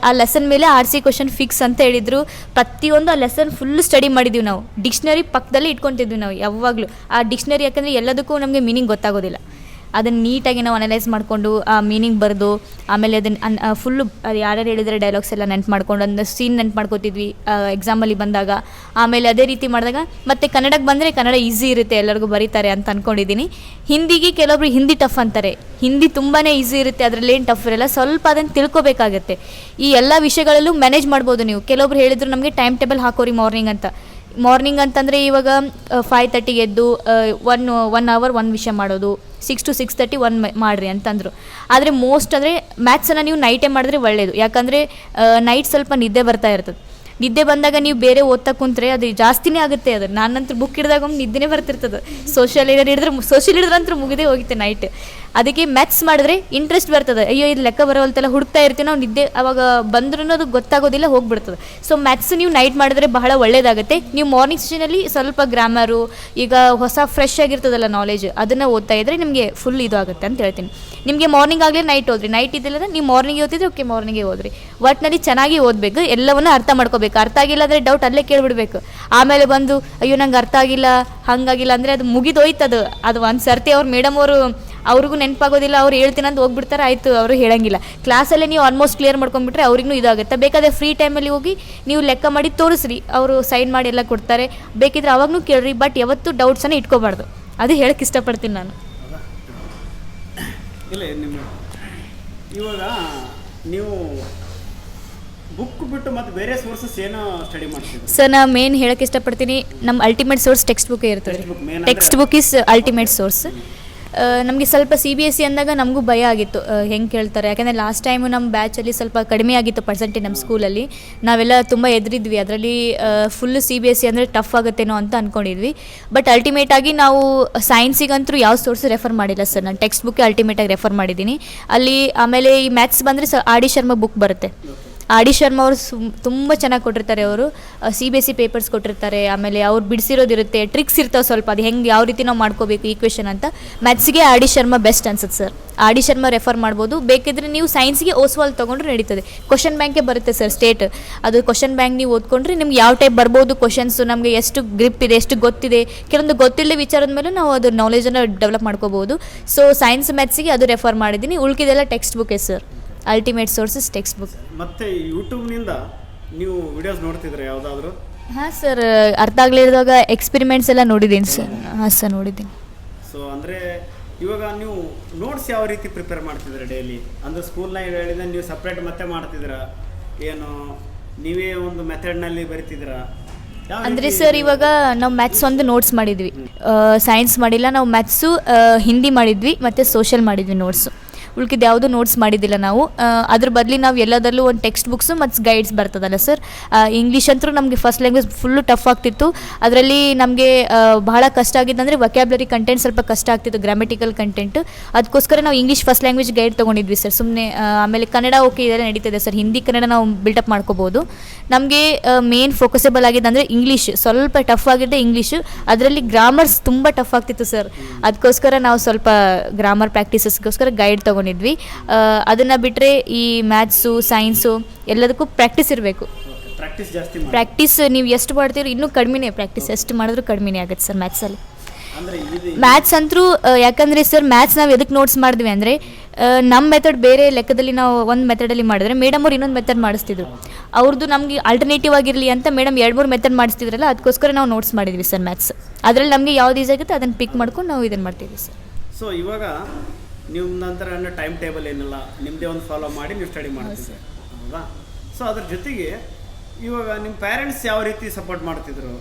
ಆ ಲೆಸನ್ ಮೇಲೆ RC ಕ್ವಶನ್ ಫಿಕ್ಸ್ ಅಂತ ಹೇಳಿದರು. ಪ್ರತಿಯೊಂದು ಆ ಲೆಸನ್ ಫುಲ್ಲು ಸ್ಟಡಿ ಮಾಡಿದ್ದೀವಿ ನಾವು. ಡಿಕ್ಷನರಿ ಪಕ್ಕದಲ್ಲೇ ಇಟ್ಕೊತಿದ್ವಿ ನಾವು ಯಾವಾಗಲೂ. ಆ ಡಿಕ್ಷನರಿ ಯಾಕಂದರೆ ಎಲ್ಲದಕ್ಕೂ ನಮಗೆ ಮೀನಿಂಗ್ ಗೊತ್ತಾಗೋದಿಲ್ಲ. ಅದನ್ನು ನೀಟಾಗಿ ನಾವು ಅನಲೈಸ್ ಮಾಡಿಕೊಂಡು ಆ ಮೀನಿಂಗ್ ಬರೆದು ಆಮೇಲೆ ಅದನ್ನು ಫುಲ್ಲು ಅದು ಯಾರ್ಯಾರು ಹೇಳಿದರೆ ಡೈಲಾಗ್ಸ್ ಎಲ್ಲ ನೆನ್ಪು ಮಾಡ್ಕೊಂಡು ಒಂದು ಸೀನ್ ನೆನ್ಪು ಮಾಡ್ಕೋತಿದ್ವಿ ಎಕ್ಸಾಮಲ್ಲಿ ಬಂದಾಗ. ಆಮೇಲೆ ಅದೇ ರೀತಿ ಮಾಡಿದಾಗ ಮತ್ತು ಕನ್ನಡಕ್ಕೆ ಬಂದರೆ ಕನ್ನಡ ಈಸಿ ಇರುತ್ತೆ, ಎಲ್ಲರಿಗೂ ಬರೀತಾರೆ ಅಂತ ಅಂದ್ಕೊಂಡಿದ್ದೀನಿ. ಹಿಂದಿಗೆ ಕೆಲವೊಬ್ರು ಹಿಂದಿ ಟಫ್ ಅಂತಾರೆ. ಹಿಂದಿ ತುಂಬಾ ಈಸಿ ಇರುತ್ತೆ, ಅದರಲ್ಲೇನು ಟಫ್ ಇರಲ್ಲ. ಸ್ವಲ್ಪ ಅದನ್ನು ತಿಳ್ಕೊಬೇಕಾಗತ್ತೆ. ಈ ಎಲ್ಲ ವಿಷಯಗಳಲ್ಲೂ ಮ್ಯಾನೇಜ್ ಮಾಡ್ಬೋದು ನೀವು. ಕೆಲವೊಬ್ರು ಹೇಳಿದ್ರು ನಮಗೆ ಟೈಮ್ ಟೇಬಲ್ ಹಾಕೋರಿ ಮಾರ್ನಿಂಗ್ ಅಂತಂದರೆ ಇವಾಗ 5:30ಗೆ ಎದ್ದು 1 hour 1 ವಿಷಯ ಮಾಡೋದು, 6 to 6:30 1 ಮಾಡಿರಿ ಅಂತಂದರು. ಆದರೆ ಮೋಸ್ಟ್ ಅಂದರೆ ಮ್ಯಾಥ್ಸನ್ನು ನೀವು ನೈಟೇ ಮಾಡಿದ್ರೆ ಒಳ್ಳೆಯದು. ಯಾಕಂದರೆ ನೈಟ್ ಸ್ವಲ್ಪ ನಿದ್ದೆ ಬರ್ತಾ ಇರ್ತದೆ. ನಿದ್ದೆ ಬಂದಾಗ ನೀವು ಬೇರೆ ಓದ್ತಾ ಕುಂತ್ರೆ ಅದು ಜಾಸ್ತಿನೇ ಆಗುತ್ತೆ. ಅದು ನಾನಂತೂ ಬುಕ್ ಹಿಡಿದಾಗ ನಿದ್ದೆನೇ ಬರ್ತಿರ್ತದೆ. ಸೋಷಿಯಲ್ ಹಿಡಿದ್ರಂತೂ ಮುಗಿದೇ ಹೋಗುತ್ತೆ ನೈಟ್. ಅದಕ್ಕೆ ಮ್ಯಾಥ್ಸ್ ಮಾಡಿದ್ರೆ ಇಂಟ್ರೆಸ್ಟ್ ಬರ್ತದೆ. ಅಯ್ಯೋ ಇದು ಲೆಕ್ಕ ಬರೋಲ್ತೆಲ್ಲ ಹುಡುಕ್ತಾ ಇರ್ತೀವಿ ನಾವು, ನಿದ್ದೆ ಅವಾಗ ಬಂದ್ರೂ ಅದು ಗೊತ್ತಾಗೋದಿಲ್ಲ, ಹೋಗ್ಬಿಡ್ತದೆ. ಸೊ ಮ್ಯಾಥ್ಸ್ ನೀವು ನೈಟ್ ಮಾಡಿದ್ರೆ ಬಹಳ ಒಳ್ಳೆಯದಾಗುತ್ತೆ. ನೀವು ಮಾರ್ನಿಂಗ್ ಸೆಷನಲ್ಲಿ ಸ್ವಲ್ಪ ಗ್ರಾಮರು, ಈಗ ಹೊಸ ಫ್ರೆಶ್ ಆಗಿರ್ತದಲ್ಲ ನಾಲೆಜ್, ಅದನ್ನು ಓದ್ತಾ ಇದ್ದರೆ ನಿಮಗೆ ಫುಲ್ ಇದು ಆಗುತ್ತೆ ಅಂತ ಹೇಳ್ತೀನಿ. ನಿಮಗೆ ಮಾರ್ನಿಂಗ್ ಆಗಲಿ ನೈಟ್ ಓದ್ರಿ, ನೈಟ್ ಇದ್ದಿಲ್ಲ ನೀವು ಮಾರ್ನಿಂಗ್ಗೆ ಓದಿದ್ರೆ ಓಕೆ ಮಾರ್ನಿಂಗ್ಗೆ ಓದ್ರಿ. ಒಟ್ಟಿನಲ್ಲಿ ಚೆನ್ನಾಗಿ ಓದಬೇಕು, ಎಲ್ಲವನ್ನೂ ಅರ್ಥ ಮಾಡ್ಕೋಬೇಕು. ಅರ್ಥ ಆಗಿಲ್ಲ ಅಂದರೆ ಡೌಟ್ ಅಲ್ಲೇ ಕೇಳಿಬಿಡ್ಬೇಕು. ಆಮೇಲೆ ಬಂದು ಅಯ್ಯೋ ನಂಗೆ ಅರ್ಥ ಆಗಿಲ್ಲ ಹಾಗಾಗಿಲ್ಲ ಅಂದರೆ ಅದು ಮುಗಿದೋಯ್ತದು. ಅದು ಒಂದು ಸರ್ತಿ ಅವ್ರು ಮೇಡಮ್ ಅವ್ರಿಗೂ ನೆನಪಾಗೋದಿಲ್ಲ, ಅವ್ರು ಹೇಳ್ತೀನಿ ಅಂತ ಹೋಗ್ಬಿಡ್ತಾರೆ, ಆಯಿತು ಅವರು ಹೇಳಂಗಿಲ್ಲ. ಕ್ಲಾಸಲ್ಲೇ ನೀವು ಆಲ್ಮೋಸ್ಟ್ ಕ್ಲಿಯರ್ ಮಾಡ್ಕೊಂಡ್ಬಿಟ್ರೆ ಅವ್ರಿಗೂ ಇದಾಗುತ್ತೆ. ಬೇಕಾದರೆ ಫ್ರೀ ಟೈಮಲ್ಲಿ ಹೋಗಿ ನೀವು ಲೆಕ್ಕ ಮಾಡಿ ತೋರಿಸ್ರಿ, ಅವರು ಸೈನ್ ಮಾಡಿ ಎಲ್ಲ ಕೊಡ್ತಾರೆ. ಬೇಕಿದ್ರೆ ಅವಾಗೂ ಕೇಳ್ರಿ, ಬಟ್ ಯಾವತ್ತೂ ಡೌಟ್ಸನ್ನು ಇಟ್ಕೋಬಾರ್ದು. ಅದು ಹೇಳಕ್ಕೆ ಇಷ್ಟಪಡ್ತೀನಿ ನಾನು. ಇಲ್ಲ ಇವಾಗ ನೀವು ಬುಕ್ ಬಿಟ್ಟು ಮತ್ತು ಬೇರೆ ಸೋರ್ಸಸ್ ಏನು ಸ್ಟಡಿ ಮಾಡ್ತೀವಿ ಸರ್? ನಾ ಮೇನ್ ಹೇಳಕ್ಕೆ ಇಷ್ಟಪಡ್ತೀನಿ, ನಮ್ಮ ಅಲ್ಟಿಮೇಟ್ ಸೋರ್ಸ್ ಟೆಕ್ಸ್ಟ್ ಬುಕ್ ಇರ್ತದೆ. Text book is ultimate source. ನಮಗೆ ಸ್ವಲ್ಪ CBSE ಅಂದಾಗ ನಮಗೂ ಭಯ ಆಗಿತ್ತು, ಹೆಂಗೆ ಕೇಳ್ತಾರೆ. ಯಾಕೆಂದರೆ ಲಾಸ್ಟ್ ಟೈಮು ನಮ್ಮ ಬ್ಯಾಚಲ್ಲಿ ಸ್ವಲ್ಪ ಕಡಿಮೆ ಆಗಿತ್ತು ಪರ್ಸೆಂಟೇಜ್ ನಮ್ಮ ಸ್ಕೂಲಲ್ಲಿ. ನಾವೆಲ್ಲ ತುಂಬ ಎದುರಿದ್ವಿ, ಅದರಲ್ಲಿ ಫುಲ್ಲು CBSE ಅಂದರೆ ಟಫ್ ಆಗುತ್ತೇನೋ ಅಂತ ಅಂದ್ಕೊಂಡಿದ್ವಿ. ಬಟ್ ಅಲ್ಟಿಮೇಟಾಗಿ ನಾವು ಸೈನ್ಸಿಗಂತೂ ಯಾವ ಸೋರ್ಸ್ ರೆಫರ್ ಮಾಡಿಲ್ಲ ಸರ್. ನಾನು ಟೆಕ್ಸ್ಟ್ ಬುಕ್ಕೆ ಅಲ್ಟಿಮೇಟಾಗಿ ರೆಫರ್ ಮಾಡಿದ್ದೀನಿ ಅಲ್ಲಿ. ಆಮೇಲೆ ಈ ಮ್ಯಾಥ್ಸ್ ಬಂದರೆ RD ಶರ್ಮಾ ಬುಕ್ ಬರುತ್ತೆ. ಆರ್ ಡಿ ಶರ್ಮಾ ಅವರು ತುಂಬ ಚೆನ್ನಾಗಿ ಕೊಟ್ಟಿರ್ತಾರೆ. ಅವರು CBSE ಪೇಪರ್ಸ್ ಕೊಟ್ಟಿರ್ತಾರೆ. ಆಮೇಲೆ ಅವ್ರು ಬಿಡಿಸಿರೋದಿರುತ್ತೆ, ಟ್ರಿಕ್ಸ್ ಇರ್ತಾವೆ ಸ್ವಲ್ಪ, ಅದು ಹೆಂಗೆ ಯಾವ ರೀತಿ ನಾವು ಮಾಡ್ಕೋಬೇಕು ಈಕ್ವೇಷನ್ ಅಂತ. ಮ್ಯಾಥ್ಸ್ಗೆ ಆರ್ ಡಿ ಶರ್ಮಾ ಬೆಸ್ಟ್ ಅನ್ಸುತ್ತೆ sir. R D Sharma refer ಮಾಡ್ಬೋದು. ಬೇಕಿದ್ರೆ ನೀವು ಸೈನ್ಸ್ಗೆ ಓಸ್ವಾಲ್ ತೊಗೊಂಡ್ರೆ ನಡೀತದೆ. ಕ್ವಶನ್ ಬ್ಯಾಂಕೇ ಬರುತ್ತೆ ಸರ್ ಸ್ಟೇಟ್, ಅದು ಕ್ವಶನ್ ಬ್ಯಾಂಕ್ ನೀವು ಓದ್ಕೊಂಡ್ರೆ ನಿಮ್ಗೆ ಯಾವ ಟೈಪ್ ಬರ್ಬೋದು ಕ್ವಶನ್ಸು, ನಮಗೆ ಎಷ್ಟು ಗ್ರಿಪ್ ಇದೆ, ಎಷ್ಟು ಗೊತ್ತಿದೆ, ಕೆಲವೊಂದು ಗೊತ್ತಿಲ್ಲದೆ ವಿಚಾರದ ಮೇಲೆ ನಾವು ಅದು ನಾಲೆಜನ್ನು ಡೆವಲಪ್ ಮಾಡ್ಕೋಬೋದು. ಸೊ ಸೈನ್ಸ್ ಮ್ಯಾಥ್ಸಿಗೆ ಅದು ರೆಫರ್ ಮಾಡಿದ್ದೀನಿ. ಉಳ್ಕಿದೆಲ್ಲ ಟೆಕ್ಸ್ಟ್ ಬುಕ್ಕೇ sir, ultimate sources textbook. ಮತ್ತು ಯೂಟ್ಯೂಬ್ನಿಂದ ನೀವು ವಿಡಿಯೋಸ್ ನೋಡ್ತಿದ್ರೆ ಯಾವುದಾದ್ರೂ? ಹಾಂ ಸರ್, ಅರ್ಥ ಆಗಲಿರುವಾಗ ಎಕ್ಸ್ಪೆರಿಮೆಂಟ್ಸ್ ಎಲ್ಲ ನೋಡಿದ್ದೀನಿ ಸರ್. ಹಾಂ ಸರ್, ನೋಡಿದ್ದೀನಿ. ಸೊ ಅಂದರೆ ಇವಾಗ ನೀವು ನೋಟ್ಸ್ ಯಾವ ರೀತಿ ಪ್ರಿಪೇರ್ ಮಾಡ್ತಿದ್ದೀರಾ ಡೈಲಿ? ಅಂದರೆ ಸ್ಕೂಲ್ನಾಗ ಹೇಳಿದ ನೀವು ಸಪ್ರೇಟ್ ಮತ್ತೆ ಮಾಡ್ತಿದ್ದೀರಾ, ಏನು ನೀವೇ ಒಂದು ಮೆಥಡ್ನಲ್ಲಿ ಬರಿತಿದ್ದೀರಾ? ಅಂದರೆ ಸರ್ ಇವಾಗ ನಾವು ಮ್ಯಾಥ್ಸ್ ಒಂದು ನೋಟ್ಸ್ ಮಾಡಿದ್ವಿ, ಸೈನ್ಸ್ ಮಾಡಿಲ್ಲ. ನಾವು ಮ್ಯಾಥ್ಸು ಹಿಂದಿ ಮಾಡಿದ್ವಿ ಮತ್ತು ಸೋಷಲ್ ಮಾಡಿದ್ವಿ ನೋಟ್ಸು. ಉಳ್ಕಿದ್ದು ಯಾವುದೂ ನೋಟ್ಸ್ ಮಾಡಿದ್ದಿಲ್ಲ ನಾವು. ಅದ್ರ ಬದಲಿ ನಾವು ಎಲ್ಲದರಲ್ಲೂ ಒಂದು ಟೆಕ್ಸ್ಟ್ ಬುಕ್ಸು ಮತ್ತು ಗೈಡ್ಸ್ ಬರ್ತದಲ್ಲ ಸರ್. ಇಂಗ್ಲೀಷ್ ಅಂತೂ ನಮಗೆ ಫಸ್ಟ್ ಲ್ಯಾಂಗ್ವೇಜ್ ಫುಲ್ಲು ಟಫ್ ಆಗ್ತಿತ್ತು. ಅದರಲ್ಲಿ ನಮಗೆ ಬಹಳ ಕಷ್ಟ ಆಗಿದ್ದಂದರೆ ವೊಕ್ಯಾಬ್ಲರಿ ಕಂಟೆಂಟ್ ಸ್ವಲ್ಪ ಕಷ್ಟ ಆಗ್ತಿತ್ತು, ಗ್ರಾಮೆಟಿಕಲ್ ಕಂಟೆಂಟು. ಅದಕ್ಕೋಸ್ಕರ ನಾವು ಇಂಗ್ಲೀಷ್ ಫಸ್ಟ್ ಲ್ಯಾಂಗ್ವೇಜ್ ಗೈಡ್ ತೊಗೊಂಡಿದ್ವಿ ಸರ್ ಸುಮ್ಮನೆ. ಆಮೇಲೆ ಕನ್ನಡ ಓಕೆ ಇದೆಲ್ಲ ನಡೀತಿದೆ ಸರ್, ಹಿಂದಿ ಕನ್ನಡ ನಾವು ಬಿಲ್ಟಪ್ ಮಾಡ್ಕೋಬೋದು. ನಮಗೆ ಮೇನ್ ಫೋಕಸೇಬಲ್ ಆಗಿದೆ ಅಂದರೆ ಇಂಗ್ಲೀಷ್, ಸ್ವಲ್ಪ ಟಫ್ ಆಗಿದೆ ಇಂಗ್ಲೀಷು. ಅದರಲ್ಲಿ ಗ್ರಾಮರ್ಸ್ ತುಂಬ ಟಫ್ ಆಗ್ತಿತ್ತು ಸರ್. ಅದಕ್ಕೋಸ್ಕರ ನಾವು ಸ್ವಲ್ಪ ಗ್ರಾಮರ್ ಪ್ರಾಕ್ಟೀಸಸ್ಗೋಸ್ಕರ ಗೈಡ್ ತೊಗೊಂಡಿದ್ವಿ. ಅದನ್ನು ಬಿಟ್ಟರೆ ಈ ಮ್ಯಾಥ್ಸು ಸೈನ್ಸು ಎಲ್ಲದಕ್ಕೂ ಪ್ರಾಕ್ಟೀಸ್ ಇರಬೇಕು. ಪ್ರಾಕ್ಟೀಸ್ ನೀವು ಎಷ್ಟು ಮಾಡ್ತೀರೋ ಇನ್ನೂ ಕಡಿಮೆನೇ, ಪ್ರಾಕ್ಟೀಸ್ ಎಷ್ಟು ಮಾಡಿದ್ರೂ ಕಡಿಮೆನೇ ಆಗುತ್ತೆ ಸರ್ ಮ್ಯಾಥ್ಸಲ್ಲಿ. ಮ್ಯಾಥ್ಸ್ ಅಂತೂ ಯಾಕಂದರೆ ಸರ್ ಮ್ಯಾಥ್ಸ್ ನಾವು ಎದಕ್ಕೆ ನೋಟ್ಸ್ ಮಾಡಿದ್ವಿ ಅಂದರೆ ನಮ್ಮ ಮೆಥಡ್ ಬೇರೆ ಲೆಕ್ಕದಲ್ಲಿ ನಾವು ಒಂದು ಮೆಥಡಲ್ಲಿ ಮಾಡಿದ್ರೆ ಮೇಡಮ್ ಅವ್ರು ಇನ್ನೊಂದು ಮೆಥಡ್ ಮಾಡಿಸ್ತಿದ್ರು. ಅವ್ರದ್ದು ನಮಗೆ ಆಲ್ಟರ್ನೇಟಿವ್ ಆಗಿರಲಿ ಅಂತ ಮೇಡಮ್ 2-3 ಮೆಥಡ್ ಮಾಡಿಸ್ತಿದ್ರಲ್ಲ, ಅದಕ್ಕೋಸ್ಕರ ನಾವು ನೋಟ್ಸ್ ಮಾಡಿದ್ವಿ ಸರ್ ಮ್ಯಾಥ್ಸ್. ಅದರಲ್ಲಿ ನಮಗೆ ಯಾವ್ದು ಈಸಿ ಆಗುತ್ತೆ ಅದನ್ನು ಪಿಕ್ ಮಾಡ್ಕೊಂಡು ನಾವು ಇದನ್ನು ಮಾಡ್ತೀವಿ ಸರ್. ಸೊ ಇವಾಗ ನೀವು ನಂತರ ಟೈಮ್ ಟೇಬಲ್ ಏನಿಲ್ಲ, ನಿಮ್ಮದೇ ಒಂದು ಫಾಲೋ ಮಾಡಿ ನೀವು ಸ್ಟಡಿ ಮಾಡ್ತೀವಿ ಹೌದಾ? ಸೊ ಅದ್ರ ಜೊತೆಗೆ ಇವಾಗ ನಿಮ್ಮ ಪೇರೆಂಟ್ಸ್ ಯಾವ ರೀತಿ ಸಪೋರ್ಟ್ ಮಾಡ್ತಿದ್ರು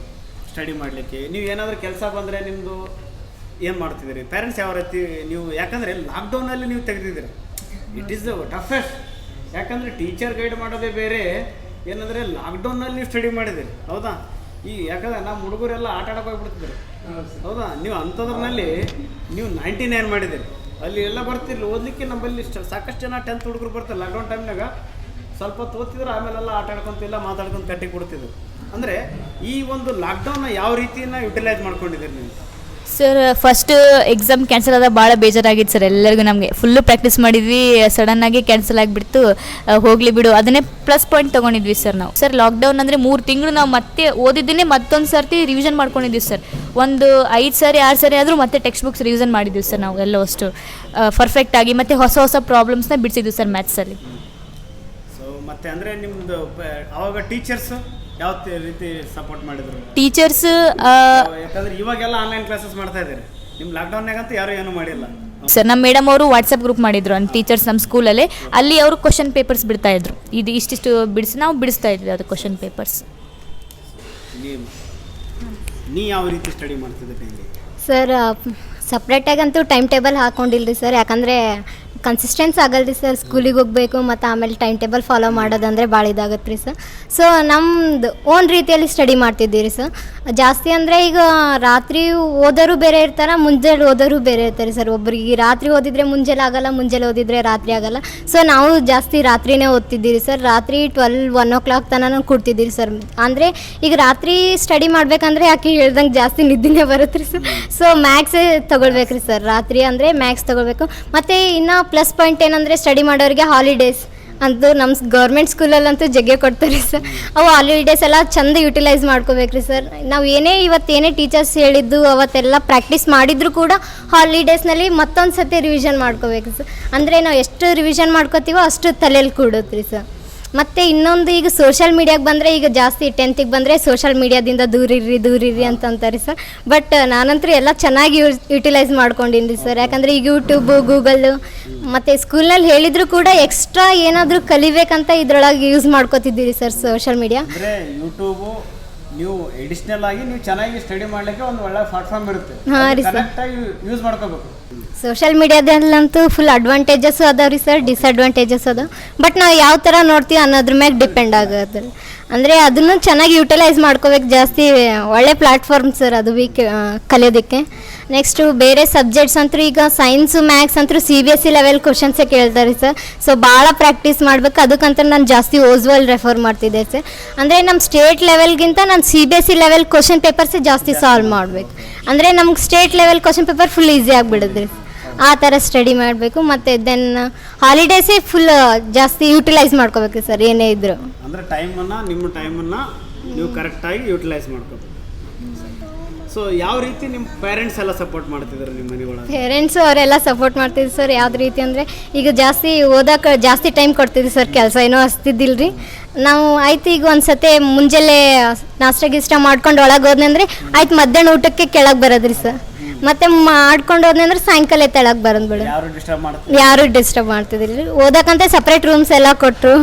ಸ್ಟಡಿ ಮಾಡಲಿಕ್ಕೆ? ನೀವು ಏನಾದರೂ ಕೆಲಸ ಬಂದರೆ ನಿಮ್ಮದು ಏನು ಮಾಡ್ತಿದ್ದೀರಿ? ಪೇರೆಂಟ್ಸ್ ಯಾವ ರೀತಿ ನೀವು, ಯಾಕಂದರೆ ಲಾಕ್ಡೌನಲ್ಲಿ ನೀವು ತೆಗೆದಿದ್ದೀರಿ, ಇಟ್ ಈಸ್ ದ ಟಫೆಸ್ಟ್. ಯಾಕಂದರೆ ಟೀಚರ್ ಗೈಡ್ ಮಾಡೋದೇ ಬೇರೆ, ಏನಂದರೆ ಲಾಕ್ಡೌನಲ್ಲಿ ನೀವು ಸ್ಟಡಿ ಮಾಡಿದ್ದೀರಿ ಹೌದಾ? ಯಾಕಂದರೆ ನಮ್ಮ ಹುಡುಗರೆಲ್ಲ ಆಟ ಆಡೋಕೆ ಹೋಗ್ಬಿಡ್ತಿದ್ರು ಹೌದಾ? ನೀವು ಅಂಥದ್ರಲ್ಲಿ ನೀವು 99 ಮಾಡಿದ್ದೀರಿ. ಅಲ್ಲಿ ಎಲ್ಲ ಬರ್ತಿರ್ಲಿ ಓದಲಿಕ್ಕೆ. ನಮ್ಮಲ್ಲಿ ಸಾಕಷ್ಟು ಜನ 10th ಹುಡುಗರು ಬರ್ತಾರೆ ಲಾಕ್ಡೌನ್ ಟೈಮ್ನಾಗ, ಸ್ವಲ್ಪ ತೋತಿದ್ರು, ಆಮೇಲೆಲ್ಲ ಆಟ ಆಡ್ಕೊಂತಿಲ್ಲ, ಮಾತಾಡ್ಕೊಂಡು ಕಟ್ಟಿ ಕೊಡ್ತಿದ್ರು. ಅಂದರೆ ಈ ಒಂದು ಲಾಕ್ಡೌನ್ನ ಯಾವ ರೀತಿಯನ್ನು ಯುಟಿಲೈಸ್ ಮಾಡ್ಕೊಂಡಿದ್ದೀರಿ ನೀವು? ಸರ್ ಫಸ್ಟ್ ಎಕ್ಸಾಮ್ ಕ್ಯಾನ್ಸಲ್ ಆದಾಗ ಭಾಳ ಬೇಜಾರಾಗಿತ್ತು ಸರ್ ಎಲ್ಲರಿಗೂ. ನಮಗೆ ಫುಲ್ಲು ಪ್ರಾಕ್ಟೀಸ್ ಮಾಡಿದ್ವಿ, ಸಡನ್ನಾಗಿ ಕ್ಯಾನ್ಸಲ್ ಆಗಿಬಿಡ್ತು, ಹೋಗಲಿ ಬಿಡು, ಅದನ್ನೇ ಪ್ಲಸ್ ಪಾಯಿಂಟ್ ತೊಗೊಂಡಿದ್ವಿ ಸರ್ ನಾವು. ಸರ್ ಲಾಕ್ಡೌನ್ ಅಂದರೆ 3 ತಿಂಗಳು ನಾವು ಮತ್ತೆ ಓದಿದ್ದನ್ನೇ ಮತ್ತೊಂದು ಸರ್ತಿ ರಿವಿಷನ್ ಮಾಡ್ಕೊಂಡಿದ್ವಿ ಸರ್. ಒಂದು 5 ಸಾರಿ 6 ಸಾರಿ ಆದರೂ ಮತ್ತೆ ಟೆಕ್ಸ್ಟ್ ಬುಕ್ಸ್ ರಿವಿಷನ್ ಮಾಡಿದ್ವಿ ಸರ್ ನಾವು ಎಲ್ಲ ಅಷ್ಟು ಪರ್ಫೆಕ್ಟಾಗಿ. ಮತ್ತು ಹೊಸ ಹೊಸ ಪ್ರಾಬ್ಲಮ್ಸ್ನ ಬಿಡಿಸಿದ್ವಿ ಸರ್ ಮ್ಯಾಥ್ಸಲ್ಲಿ. ಸೊ ಮತ್ತೆ ಅಂದರೆ ನಿಮ್ಮದು ಆವಾಗ ಟೀಚರ್ಸು ಯಾವ ರೀತಿ ಸಪೋರ್ಟ್ ಮಾಡಿದ್ರು? ಟೀಚರ್ಸ್ ಯಾಕಂದರೆ ಇವಾಗೆಲ್ಲ ಆನ್ಲೈನ್ ಕ್ಲಾಸಸ್ ಮಾಡ್ತಾ ಇದ್ದಾರೆ, ನಿಮ್ಮ ಲಾಕ್ಡೌನ್ನಾಗಂತೂ ಯಾರೂ ಏನೂ ಮಾಡಿಲ್ಲ ಸರ್. ನಮ್ಮ ಮೇಡಮ್ ಅವರು ವಾಟ್ಸಪ್ ಗ್ರೂಪ್ ಮಾಡಿದ್ರು ಅಂತ ಟೀಚರ್ಸ್ ನಮ್ಮ ಸ್ಕೂಲಲ್ಲಿ. ಅಲ್ಲಿ ಅವರು ಕ್ವಶನ್ ಪೇಪರ್ಸ್ ಬಿಡ್ತಾಯಿದ್ರು, ಇದು ಇಷ್ಟಿಷ್ಟು ಬಿಡಿಸಿ ನಾವು ಬಿಡಿಸ್ತಾ ಇದ್ವಿ ಅದು ಕ್ವಶನ್ ಪೇಪರ್ಸ್. ನೀ ಯಾವ ರೀತಿ ಸ್ಟಡಿ ಮಾಡ್ತಿದ್ದೆ ಸರ್? ಸಪ್ರೇಟಾಗಂತೂ ಟೈಮ್ ಟೇಬಲ್ ಹಾಕ್ಕೊಂಡಿಲ್ಲ ರೀ ಸರ್. ಯಾಕಂದರೆ ಕನ್ಸಿಸ್ಟೆನ್ಸ್ ಆಗಲ್ಲ ರೀ ಸರ್. ಸ್ಕೂಲಿಗೆ ಹೋಗಬೇಕು ಮತ್ತು ಆಮೇಲೆ ಟೈಮ್ ಟೇಬಲ್ ಫಾಲೋ ಮಾಡೋದಂದರೆ ಭಾಳ ಇದಾಗತ್ತೆ ರೀ ಸರ್. ಸೊ ನಮ್ಮದು ಓನ್ ರೀತಿಯಲ್ಲಿ ಸ್ಟಡಿ ಮಾಡ್ತಿದ್ದೀವಿ ಸರ್. ಜಾಸ್ತಿ ಅಂದರೆ ಈಗ ರಾತ್ರಿ ಓದೋರು ಬೇರೆ ಇರ್ತಾರೆ, ಮುಂಜಾನೆ ಓದೋರು ಬೇರೆ ಇರ್ತಾರೆ ಸರ್. ಒಬ್ಬರಿಗೆ ರಾತ್ರಿ ಓದಿದರೆ ಮುಂಜಾನೆ ಆಗಲ್ಲ, ಮುಂಜಾನೆ ಓದಿದರೆ ರಾತ್ರಿ ಆಗಲ್ಲ. ಸೊ ನಾವು ಜಾಸ್ತಿ ರಾತ್ರಿನೇ ಓದ್ತಿದ್ದೀವಿ ಸರ್. ರಾತ್ರಿ 12-1 o'clock ತನಕ ಕೊಡ್ತಿದ್ದೀವಿ ಸರ್. ಅಂದರೆ ಈಗ ರಾತ್ರಿ ಸ್ಟಡಿ ಮಾಡಬೇಕಂದ್ರೆ ಯಾಕೆ ಹೇಳ್ದಂಗೆ ಜಾಸ್ತಿ ನಿದ್ದೆನೇ ಬರುತ್ತೆ ರೀ ಸರ್. ಸೊ ಮ್ಯಾಥ್ಸೇ ತೊಗೊಳ್ಬೇಕು ರೀ ಸರ್. ರಾತ್ರಿ ಅಂದರೆ ಮ್ಯಾಥ್ಸ್ ತೊಗೊಳ್ಬೇಕು. ಮತ್ತು ಇನ್ನು ಪ್ಲಸ್ ಪಾಯಿಂಟ್ ಏನಂದರೆ ಸ್ಟಡಿ ಮಾಡೋರಿಗೆ ಹಾಲಿಡೇಸ್ ಅಂತೂ ನಮ್ಮ ಗೌರ್ಮೆಂಟ್ ಸ್ಕೂಲಲ್ಲಂತೂ ಜಗ್ಗೆ ಕೊಡ್ತಾರೆ ಸರ್. ಅವು ಹಾಲಿಡೇಸ್ ಎಲ್ಲ ಚೆಂದ ಯುಟಿಲೈಸ್ ಮಾಡ್ಕೋಬೇಕ್ರಿ ಸರ್. ನಾವು ಇವತ್ತೇನೇ ಟೀಚರ್ಸ್ ಹೇಳಿದ್ದು ಅವತ್ತೆಲ್ಲ ಪ್ರಾಕ್ಟೀಸ್ ಮಾಡಿದರೂ ಕೂಡ ಹಾಲಿಡೇಸ್ನಲ್ಲಿ ಮತ್ತೊಂದು ಸತಿ ರಿವಿಷನ್ ಮಾಡ್ಕೋಬೇಕು ಸರ್. ಅಂದರೆ ನಾವು ಎಷ್ಟು ರಿವಿಷನ್ ಮಾಡ್ಕೋತೀವೋ ಅಷ್ಟು ತಲೆಯಲ್ಲಿ ಕೂಡುತ್ತೆ ರೀ ಸರ್. ಮತ್ತು ಇನ್ನೊಂದು ಈಗ ಸೋಷಲ್ ಮೀಡಿಯಾಗೆ ಬಂದರೆ ಈಗ ಜಾಸ್ತಿ 10th ಬಂದರೆ ಸೋಷಲ್ ಮೀಡಿಯಾದಿಂದ ದೂರಿರ್ರಿ ಅಂತ ಅಂತಾರೆ ಸರ್. ಬಟ್ ನಾನಂತೂ ಎಲ್ಲ ಚೆನ್ನಾಗಿ ಯುಟಿಲೈಸ್ ಮಾಡ್ಕೊಂಡಿನಿ ರೀ ಸರ್. ಯಾಕಂದರೆ ಈಗ ಯೂಟ್ಯೂಬು, ಗೂಗಲ್ಲು ಮತ್ತು ಸ್ಕೂಲ್ನಲ್ಲಿ ಹೇಳಿದರೂ ಕೂಡ ಎಕ್ಸ್ಟ್ರಾ ಏನಾದರೂ ಕಲಿಬೇಕಂತ ಇದ್ರೊಳಗೆ ಯೂಸ್ ಮಾಡ್ಕೋತಿದ್ದೀರಿ ಸರ್ ಸೋಷಲ್ ಮೀಡಿಯಾ. ಅಂದರೆ ಯೂಟ್ಯೂಬು ನೀವು ಎಡಿಷ್ನಲ್ ಆಗಿ ನೀವು ಚೆನ್ನಾಗಿ ಸ್ಟಡಿ ಮಾಡಲಿಕ್ಕೆ ಒಂದು ಒಳ್ಳೆ ಪ್ಲಾಟ್ಫಾರ್ಮ್ ಇರುತ್ತೆ. ಹಾಂ ರೀ ಸರ್, ಕರೆಕ್ಟಾಗಿ ಯೂಸ್ ಮಾಡ್ಕೋಬೇಕು. ಸೋಷಲ್ ಮೀಡಿಯಾದಲ್ಲಂತೂ ಫುಲ್ ಅಡ್ವಾಂಟೇಜಸ್ ಅದಾವೆ ರೀ ಸರ್, ಡಿಸ್ಅಡ್ವಾಂಟೇಜಸ್ ಅದಾವೆ. ಬಟ್ ನಾವು ಯಾವ ಥರ ನೋಡ್ತೀವಿ ಅನ್ನೋದ್ರ ಮ್ಯಾಗ ಡಿಪೆಂಡ್ ಆಗುತ್ತೆ. ಅಂದರೆ ಅದನ್ನು ಚೆನ್ನಾಗಿ ಯುಟಿಲೈಸ್ ಮಾಡ್ಕೋಬೇಕು. ಜಾಸ್ತಿ ಒಳ್ಳೆ ಪ್ಲ್ಯಾಟ್ಫಾರ್ಮ್ ಸರ್ ಅದು ಕಲಿಯೋದಕ್ಕೆ. ನೆಕ್ಸ್ಟು ಬೇರೆ ಸಬ್ಜೆಕ್ಟ್ಸ್ ಅಂತೂ ಈಗ ಸೈನ್ಸು ಮ್ಯಾಥ್ಸ್ ಅಂತೂ CBSE ಲೆವೆಲ್ ಕ್ವಶನ್ಸೇ ಕೇಳ್ತಾರೆ ಸರ್. ಸೊ ಭಾಳ ಪ್ರಾಕ್ಟೀಸ್ ಮಾಡ್ಬೇಕು. ಅದಕ್ಕಂತ ನಾನು ಜಾಸ್ತಿ ಓಸ್ವಾಲ್ ರೆಫರ್ ಮಾಡ್ತಿದ್ದೆ ಸರ್. ಅಂದರೆ ನಮ್ಮ ಸ್ಟೇಟ್ ಲೆವೆಲ್ಗಿಂತ ನಾನು CBSE ಲೆವೆಲ್ ಕ್ವಶನ್ ಪೇಪರ್ಸೇ ಜಾಸ್ತಿ ಸಾಲ್ವ್ ಮಾಡಬೇಕು. ಅಂದರೆ ನಮ್ಗೆ state level question paper full easy ಆಗಿಬಿಡುತ್ತೆ. ಆ ಥರ ಸ್ಟಡಿ ಮಾಡಬೇಕು. ಮತ್ತು ದೆನ್ ಹಾಲಿಡೇಸೇ ಫುಲ್ ಜಾಸ್ತಿ ಯೂಟಿಲೈಸ್ ಮಾಡ್ಕೋಬೇಕು ಸರ್ ಏನೇ ಇದ್ದರು. ಅಂದರೆ ನಿಮ್ಮ ಟೈಮನ್ನು ನೀವು ಕರೆಕ್ಟಾಗಿ ಯೂಟಿಲೈಸ್ ಮಾಡ್ಕೋಬೇಕು. ಸೊ ಯಾವ ರೀತಿ ನಿಮ್ಮ ಪೇರೆಂಟ್ಸ್ ಎಲ್ಲ ಸಪೋರ್ಟ್ ಮಾಡ್ತಿದ್ದಾರೆ ನಿಮ್ಮ ಮನೆಯೊಳಗೆ? ಪೇರೆಂಟ್ಸು ಅವರೆಲ್ಲ ಸಪೋರ್ಟ್ ಮಾಡ್ತಿದ್ರು ಸರ್. ಯಾವ್ದು ರೀತಿ ಅಂದರೆ ಈಗ ಜಾಸ್ತಿ ಓದೋಕೆ ಜಾಸ್ತಿ ಟೈಮ್ ಕೊಡ್ತಿದ್ವಿ ಸರ್. ಕೆಲಸ ಏನೋ ಹಸ್ತಿದ್ದಿಲ್ಲ ರೀ ನಾವು. ಆಯ್ತು ಈಗ ಒಂದು ಸತಿ ಮುಂಜಾನೆ ನಾಷ್ಟ ಮಾಡ್ಕೊಂಡು ಒಳಗೆ ಹೋದ್ನಂದ್ರೆ ಆಯ್ತು ಮಧ್ಯಾಹ್ನ ಊಟಕ್ಕೆ ಕೆಳಗೆ ಬರೋದ್ರಿ ಸರ್. ಮತ್ತೆ ಮಾಡ್ಕೊಂಡು ಹೋದ್ನಂದ್ರೆ ಸಾಯಂಕಾಲ ತೆಳಗೆ ಬರೋದು ಬಿಡು. ಯಾರು ಡಿಸ್ಟರ್ಬ್ ಮಾಡ್ತಿದ್ದಿಲ್ಲ. ಓದಕ್ಕಂತ ಸಪ್ರೇಟ್ ರೂಮ್ಸ್ ಎಲ್ಲ ಕೊಟ್ಟರು.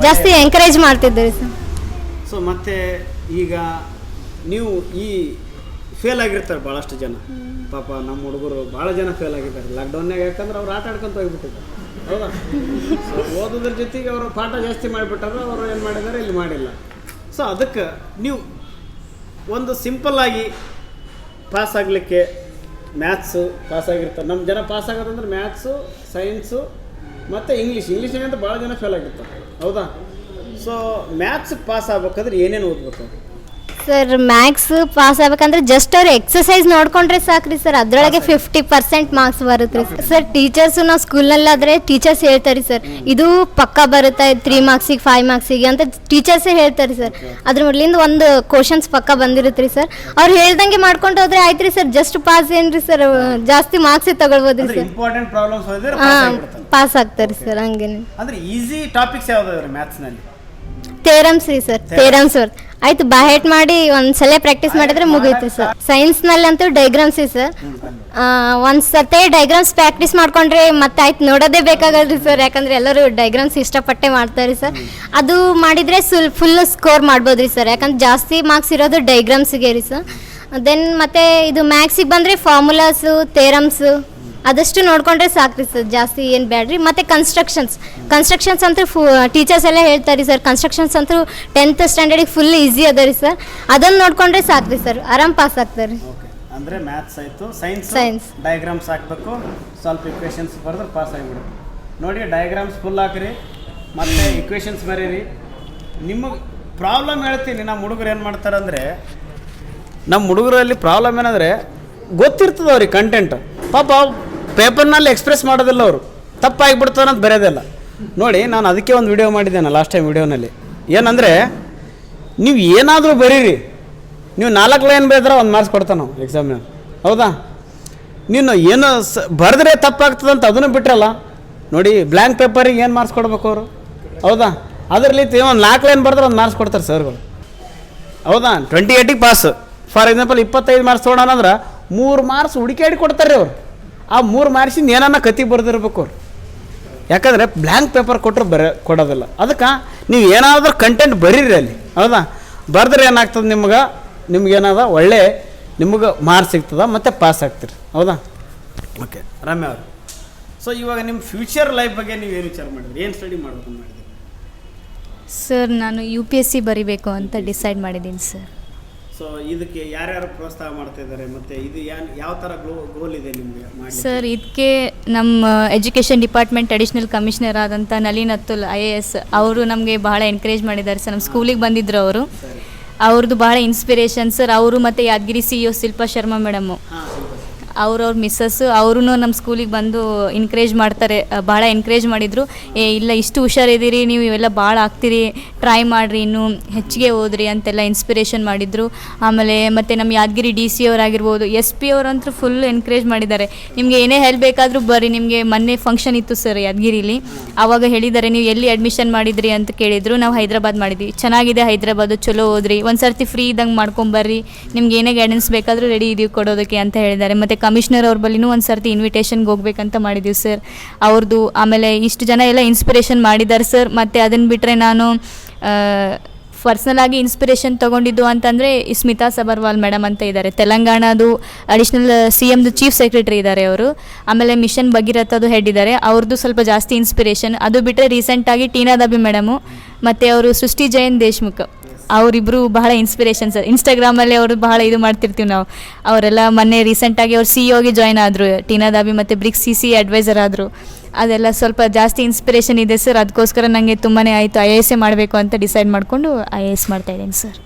ಜಾಸ್ತಿ ಎಂಕರೇಜ್ ಮಾಡ್ತಿದ್ರಿ ಸರ್. ಸೊ ಮತ್ತೆ ಈಗ ನೀವು ಈ ಫೇಲ್ ಆಗಿರ್ತಾರೆ ಭಾಳಷ್ಟು ಜನ. ಪಾಪ ನಮ್ಮ ಹುಡುಗರು ಭಾಳ ಜನ ಫೇಲ್ ಆಗಿದ್ದಾರೆ ಲಾಕ್ಡೌನ್ನಾಗ. ಯಾಕಂದ್ರೆ ಅವ್ರು ಆಟ ಆಡ್ಕೊಂತ ಹೋಗ್ಬಿಟ್ಟಿದ್ದಾರೆ, ಹೌದಾ? ಸೊ ಓದೋದ್ರ ಜೊತೆಗೆ ಅವರು ಪಾಠ ಜಾಸ್ತಿ ಮಾಡಿಬಿಟ್ಟಾರೆ. ಅವರು ಏನು ಮಾಡಿದ್ದಾರೆ, ಇಲ್ಲಿ ಮಾಡಿಲ್ಲ. ಸೊ ಅದಕ್ಕೆ ನೀವು ಒಂದು ಸಿಂಪಲ್ಲಾಗಿ ಪಾಸ್ ಆಗಲಿಕ್ಕೆ ಮ್ಯಾಥ್ಸು ಪಾಸ್ ಆಗಿರ್ತಾರೆ. ನಮ್ಮ ಜನ ಪಾಸ್ ಆಗೋದಂದ್ರೆ ಮ್ಯಾಥ್ಸು, ಸೈನ್ಸು ಮತ್ತು ಇಂಗ್ಲೀಷಿಗಂತ ಭಾಳ ಜನ ಫೇಲ್ ಆಗಿರ್ತಾರೆ, ಹೌದಾ? ಸೊ ಮ್ಯಾಥ್ಸ್ ಪಾಸ್ ಆಗ್ಬೇಕಾದ್ರೆ ಏನೇನು ಓದ್ಬೇಕು ಸರ್? ಮ್ಯಾಥ್ಸ್ ಪಾಸ್ ಆಗ್ಬೇಕಂದ್ರೆ ಜಸ್ಟ್ ಅವ್ರು ಎಕ್ಸಸೈಸ್ ನೋಡ್ಕೊಂಡ್ರೆ ಸಾಕ್ರಿ ಸರ್. ಅದರೊಳಗೆ 50% ಮಾರ್ಕ್ಸ್ ಬರುತ್ತೆ ರೀ ಸರ್. ಟೀಚರ್ಸು ನಾವು ಸ್ಕೂಲ್ನಲ್ಲಾದರೆ ಟೀಚರ್ಸ್ ಹೇಳ್ತಾರೆ ಸರ್, ಇದು ಪಕ್ಕ ಬರುತ್ತೆ 3 ಮಾರ್ಕ್ಸಿಗೆ 5 ಮಾರ್ಕ್ಸಿಗೆ ಅಂತ ಟೀಚರ್ಸೇ ಹೇಳ್ತಾರೆ ಸರ್. ಅದ್ರ ಮೊದಲಿಂದ ಒಂದು ಕ್ವಶನ್ಸ್ ಪಕ್ಕ ಬಂದಿರುತ್ತೆ ರೀ ಸರ್. ಅವ್ರು ಹೇಳ್ದಂಗೆ ಮಾಡ್ಕೊಂಡು ಹೋದ್ರೆ ಆಯ್ತು ರೀ ಸರ್. ಜಸ್ಟ್ ಪಾಸ್ ಏನ್ರಿ ಸರ್, ಜಾಸ್ತಿ ಮಾರ್ಕ್ಸೇ ತಗೊಳ್ಬೋದು ರೀ ಸರ್. ಹಾಂ, ಪಾಸ್ ಆಗ್ತಾರೆ ಸರ್. ಹಂಗೇನೆ. ಅಂದರೆ ಈಸಿ ಟಾಪಿಕ್ಸ್ ಯಾವ್ದಾದ್ರು ಮ್ಯಾಥ್ಸ್ನಲ್ಲಿ? ಥೇರಮ್ಸ್ ರೀ ಸರ್. ಥೇರಮ್ಸ್ ಆಯ್ತು ಬಾಹೆಟ್ ಮಾಡಿ ಒಂದ್ಸಲ ಪ್ರಾಕ್ಟೀಸ್ ಮಾಡಿದ್ರೆ ಮುಗಿಯುತ್ತೆ ಸರ್. ಸೈನ್ಸ್ನಲ್ಲಂತೂ ಡೈಗ್ರಾಮ್ಸ್ ಸರ್. ಒಂದ್ಸತಿ ಡೈಗ್ರಾಮ್ಸ್ ಪ್ರಾಕ್ಟೀಸ್ ಮಾಡ್ಕೊಂಡ್ರೆ ಮತ್ತೆ ಆಯ್ತು ನೋಡೋದೇ ಬೇಕಾಗಲ್ರಿ ಸರ್. ಯಾಕಂದ್ರೆ ಎಲ್ಲರೂ ಡೈಗ್ರಾಮ್ಸ್ ಇಷ್ಟಪಟ್ಟೆ ಮಾಡ್ತಾರೆ ಸರ್. ಅದು ಮಾಡಿದರೆ ಫುಲ್ ಸ್ಕೋರ್ ಮಾಡ್ಬೋದ್ರಿ ಸರ್. ಯಾಕಂದ್ರೆ ಜಾಸ್ತಿ ಮಾರ್ಕ್ಸ್ ಇರೋದು ಡೈಗ್ರಾಮ್ಸಿಗೆ ರೀ ಸರ್. ದೆನ್ ಮತ್ತೆ ಇದು ಮ್ಯಾಥ್ಸಿಗೆ ಬಂದರೆ ಫಾರ್ಮುಲಾಸು, ಥೇರಮ್ಸು ಅದಷ್ಟು ನೋಡ್ಕೊಂಡ್ರೆ ಸಾಕ್ರಿ ಸರ್. ಜಾಸ್ತಿ ಏನು ಬೇಡ್ರಿ. ಮತ್ತು ಕನ್ಸ್ಟ್ರಕ್ಷನ್ಸ್ ಅಂತೂ ಟೀಚರ್ಸ್ ಎಲ್ಲ ಹೇಳ್ತಾರೆ ಸರ್. ಕನ್ಸ್ಟ್ರಕ್ಷನ್ಸ್ ಅಂತೂ 10th ಸ್ಟ್ಯಾಂಡರ್ಡಿಗೆ ಫುಲ್ ಈಸಿ ಅದ ರೀ ಸರ್. ಅದನ್ನು ನೋಡ್ಕೊಂಡ್ರೆ ಸಾಕ್ರಿ ಸರ್, ಆರಾಮ್ ಪಾಸ್ ಆಗ್ತಾರೆ ರೀ. ಅಂದರೆ ಮ್ಯಾಥ್ಸ್ ಆಯಿತು, ಸೈನ್ಸ್ ಡಯಾಗ್ರಾಮ್ಸ್ ಹಾಕಬೇಕು, ಸ್ವಲ್ಪ ಇಕ್ವೇಷನ್ಸ್ ಬರೆದ್ರೆ ಪಾಸ್ ಆಗಿಬಿಡುತ್ತೆ. ನೋಡಿ, ಡಯಾಗ್ರಾಮ್ಸ್ ಫುಲ್ ಹಾಕಿರಿ ಮತ್ತು ಇಕ್ವೇಷನ್ಸ್ ಬರೀರಿ. ನಿಮಗೆ ಪ್ರಾಬ್ಲಮ್ ಹೇಳ್ತೀನಿ. ನಮ್ಮ ಹುಡುಗರು ಏನು ಮಾಡ್ತಾರೆ ಅಂದರೆ, ನಮ್ಮ ಹುಡುಗರಲ್ಲಿ ಪ್ರಾಬ್ಲಮ್ ಏನಂದರೆ ಗೊತ್ತಿರ್ತದೆ ಅವ್ರಿಗೆ ಕಂಟೆಂಟ್. ಪಾಪ ಪೇಪರ್ನಲ್ಲಿ ಎಕ್ಸ್ಪ್ರೆಸ್ ಮಾಡೋದಿಲ್ಲ ಅವರು. ತಪ್ಪಾಗಿಬಿಡ್ತಾರೆ ಅಂತ ಬರೆಯೋದಿಲ್ಲ. ನೋಡಿ, ನಾನು ಅದಕ್ಕೆ ಒಂದು ವಿಡಿಯೋ ಮಾಡಿದ್ದೇನೆ ಲಾಸ್ಟ್ ಟೈಮ್. ವಿಡಿಯೋನಲ್ಲಿ ಏನಂದರೆ, ನೀವು ಏನಾದರೂ ಬರೀರಿ, ನೀವು 4 ಲೈನ್ ಬರೆದ್ರೆ 1 ಮಾರ್ಕ್ಸ್ ಕೊಡ್ತಾನೆ ನಾವು ಎಕ್ಸಾಮ್ನಾಗ, ಹೌದಾ? ನೀನು ಏನು ಬರೆದ್ರೆ ತಪ್ಪಾಗ್ತದಂತ ಅದನ್ನು ಬಿಟ್ರಲ್ಲ. ನೋಡಿ, ಬ್ಲ್ಯಾಂಕ್ ಪೇಪರಿಗೆ ಏನು ಮಾರ್ಕ್ಸ್ ಕೊಡ್ಬೇಕು ಅವರು, ಹೌದಾ? ಅದರಲ್ಲಿ ಒಂದು 4 ಲೈನ್ ಬರೆದ್ರೆ 1 ಮಾರ್ಕ್ಸ್ ಕೊಡ್ತಾರೆ ಸರ್ಗಳು, ಹೌದಾ? 28ಗೆ ಪಾಸ್. ಫಾರ್ ಎಕ್ಸಾಂಪಲ್ 25 ಮಾರ್ಕ್ಸ್ ತೊಗೊಳೋಣ ಅಂದ್ರೆ 3 ಮಾರ್ಕ್ಸ್ ಹುಡುಕಾಡಿ ಕೊಡ್ತಾರೆ ಅವರು. ಆ 3 ಮಾರ್ಕ್ಸಿಂದ ಏನನ್ನ ಕತಿ ಬರೆದಿರ್ಬೇಕು ಅವ್ರು. ಯಾಕಂದರೆ ಬ್ಲ್ಯಾಂಕ್ ಪೇಪರ್ ಕೊಟ್ಟರು ಕೊಡೋದಿಲ್ಲ. ಅದಕ್ಕೆ ನೀವು ಏನಾದರೂ ಕಂಟೆಂಟ್ ಬರೀರಿ ಅಲ್ಲಿ, ಹೌದಾ? ಬರೆದ್ರೆ ಏನಾಗ್ತದೆ, ನಿಮ್ಗೇನಾದ ಒಳ್ಳೆ ನಿಮಗೆ ಮಾರ್ಕ್ಸ್ ಸಿಗ್ತದೆ ಮತ್ತು ಪಾಸ್ ಆಗ್ತೀರಿ, ಹೌದಾ? ಓಕೆ ರಮ್ಯಾ ಅವರು, ಸೊ ಇವಾಗ ನಿಮ್ಮ ಫ್ಯೂಚರ್ ಲೈಫ್ ಬಗ್ಗೆ ನೀವು ಏನು ವಿಚಾರ ಮಾಡಿದ್ರಿ? ಏನು ಸ್ಟಡಿ ಮಾಡಬೇಕು ಅಂತ ಮಾಡಿದ್ರಿ? ಸರ್, ನಾನು UPSC ಬರಿಬೇಕು ಅಂತ ಡಿಸೈಡ್ ಮಾಡಿದ್ದೀನಿ ಸರ್. ಸೊ ಇದಕ್ಕೆ ಯಾರ್ಯಾರು ಪ್ರೋತ್ಸಾಹ ಮಾಡ್ತಾ ಇದ್ದಾರೆ, ಮತ್ತು ಇದು ಯಾವ ಥರ ಗೋಲ್ ಇದೆ ನಿಮಗೆ? ಸರ್, ಇದಕ್ಕೆ ನಮ್ಮ ಎಜುಕೇಷನ್ ಡಿಪಾರ್ಟ್ಮೆಂಟ್ ಅಡಿಷ್ನಲ್ ಕಮಿಷನರ್ ಆದಂಥ ನಳಿನ್ ಅತುಲ್ IAS ಅವರು ನಮಗೆ ಬಹಳ ಎನ್ಕರೇಜ್ ಮಾಡಿದ್ದಾರೆ ಸರ್. ನಮ್ಮ ಸ್ಕೂಲಿಗೆ ಬಂದಿದ್ದರು ಅವರು. ಅವ್ರದ್ದು ಬಹಳ ಇನ್ಸ್ಪಿರೇಷನ್ ಸರ್. ಅವರು ಮತ್ತು ಯಾದಗಿರಿ CEO ಶಿಲ್ಪಾ ಶರ್ಮಾ ಮೇಡಮು, ಅವ್ರ ಮಿಸ್ಸಸ್ಸು ಅವರು ನಮ್ಮ ಸ್ಕೂಲಿಗೆ ಬಂದು ಎನ್ಕರೇಜ್ ಮಾಡ್ತಾರೆ. ಭಾಳ ಎನ್ಕರೇಜ್ ಮಾಡಿದರು. ಇಲ್ಲ, ಇಷ್ಟು ಹುಷಾರಿದ್ದೀರಿ ನೀವು, ಇವೆಲ್ಲ ಭಾಳ ಆಗ್ತೀರಿ, ಟ್ರೈ ಮಾಡಿರಿ, ಇನ್ನೂ ಹೆಚ್ಚಿಗೆ ಓದ್ರಿ ಅಂತೆಲ್ಲ ಇನ್ಸ್ಪಿರೇಷನ್ ಮಾಡಿದರು. ಆಮೇಲೆ ಮತ್ತು ನಮ್ಮ ಯಾದಗಿರಿ DC ಅವರಾಗಿರ್ಬೋದು, SP ಅವರಂತೂ ಫುಲ್ ಎನ್ಕರೇಜ್ ಮಾಡಿದ್ದಾರೆ. ನಿಮಗೆ ಏನೇ ಹೆಲ್ಪ್ ಬೇಕಾದರೂ ಬರ್ರಿ. ನಿಮಗೆ ಮೊನ್ನೆ ಫಂಕ್ಷನ್ ಇತ್ತು ಸರ್ ಯಾದಗಿರಿಲಿ, ಆವಾಗ ಹೇಳಿದ್ದಾರೆ ನೀವು ಎಲ್ಲಿ ಅಡ್ಮಿಷನ್ ಮಾಡಿದ್ರಿ ಅಂತ ಕೇಳಿದರು. ನಾವು ಹೈದ್ರಾಬಾದ್ ಮಾಡಿದ್ವಿ. ಚೆನ್ನಾಗಿದೆ ಹೈದ್ರಾಬಾದು, ಚಲೋ ಓದ್ರಿ, ಒಂದು ಸರ್ತಿ ಫ್ರೀ ಇದ್ದಂಗೆ ಮಾಡ್ಕೊಂಬರ್ರಿ, ನಿಮ್ಗೆ ಏನೇ ಗೈಡೆನ್ಸ್ ಬೇಕಾದರೂ ರೆಡಿ ಇದೀವಿ ಕೊಡೋದಕ್ಕೆ ಅಂತ ಹೇಳಿದ್ದಾರೆ. ಮತ್ತು ಕಮಿಷನರ್ ಅವ್ರ ಬಳಿನೂ ಒಂದು ಸರ್ತಿ ಇನ್ವಿಟೇಷನ್ಗೆ ಹೋಗ್ಬೇಕಂತ ಮಾಡಿದ್ದೀವಿ ಸರ್ ಅವ್ರದ್ದು. ಆಮೇಲೆ ಇಷ್ಟು ಜನ ಎಲ್ಲ ಇನ್ಸ್ಪಿರೇಷನ್ ಮಾಡಿದ್ದಾರೆ ಸರ್. ಮತ್ತು ಅದನ್ನು ಬಿಟ್ಟರೆ ನಾನು ಪರ್ಸ್ನಲಾಗಿ ಇನ್ಸ್ಪಿರೇಷನ್ ತೊಗೊಂಡಿದ್ದು ಅಂತಂದರೆ ಸ್ಮಿತಾ ಸಬರ್ವಾಲ್ ಮೇಡಮ್ ಅಂತ ಇದ್ದಾರೆ, ತೆಲಂಗಾಣದು ಅಡಿಷ್ನಲ್ CMದು ಚೀಫ್ ಸೆಕ್ರೆಟರಿ ಇದ್ದಾರೆ ಅವರು. ಆಮೇಲೆ ಮಿಷನ್ ಭಗೀರಥದು ಹೆಡ್ ಇದ್ದಾರೆ, ಅವ್ರದ್ದು ಸ್ವಲ್ಪ ಜಾಸ್ತಿ ಇನ್ಸ್ಪಿರೇಷನ್. ಅದು ಬಿಟ್ಟರೆ ರೀಸೆಂಟಾಗಿ ಟೀನಾ ದಬಿ ಮೇಡಮು ಮತ್ತು ಅವರು ಸೃಷ್ಟಿ ಜೈನ್ ದೇಶ್ಮುಖ್ ಅವರಿಬ್ಬರು ಬಹಳ ಇನ್ಸ್ಪಿರೇಷನ್ ಸರ್. ಇನ್ಸ್ಟಾಗ್ರಾಮಲ್ಲಿ ಅವರು ಬಹಳ ಇದು ಮಾಡ್ತಿರ್ತೀವಿ ನಾವು. ಅವರೆಲ್ಲ ಮೊನ್ನೆ ರೀಸೆಂಟಾಗಿ ಅವ್ರು CEO ಜಾಯ್ನ್ ಆದರು, ಟೀನಾ ದಾಬಿ ಮತ್ತು ಬ್ರಿಕ್ಸ್ CC ಅಡ್ವೈಸರ್ ಆದರು. ಅದೆಲ್ಲ ಸ್ವಲ್ಪ ಜಾಸ್ತಿ ಇನ್ಸ್ಪಿರೇಷನ್ ಇದೆ ಸರ್. ಅದಕ್ಕೋಸ್ಕರ ನನಗೆ ತುಂಬಾ ಆಯಿತು IAS ಮಾಡಬೇಕು ಅಂತ ಡಿಸೈಡ್ ಮಾಡಿಕೊಂಡು IAS ಮಾಡ್ತಾಯಿದ್ದೀನಿ ಸರ್.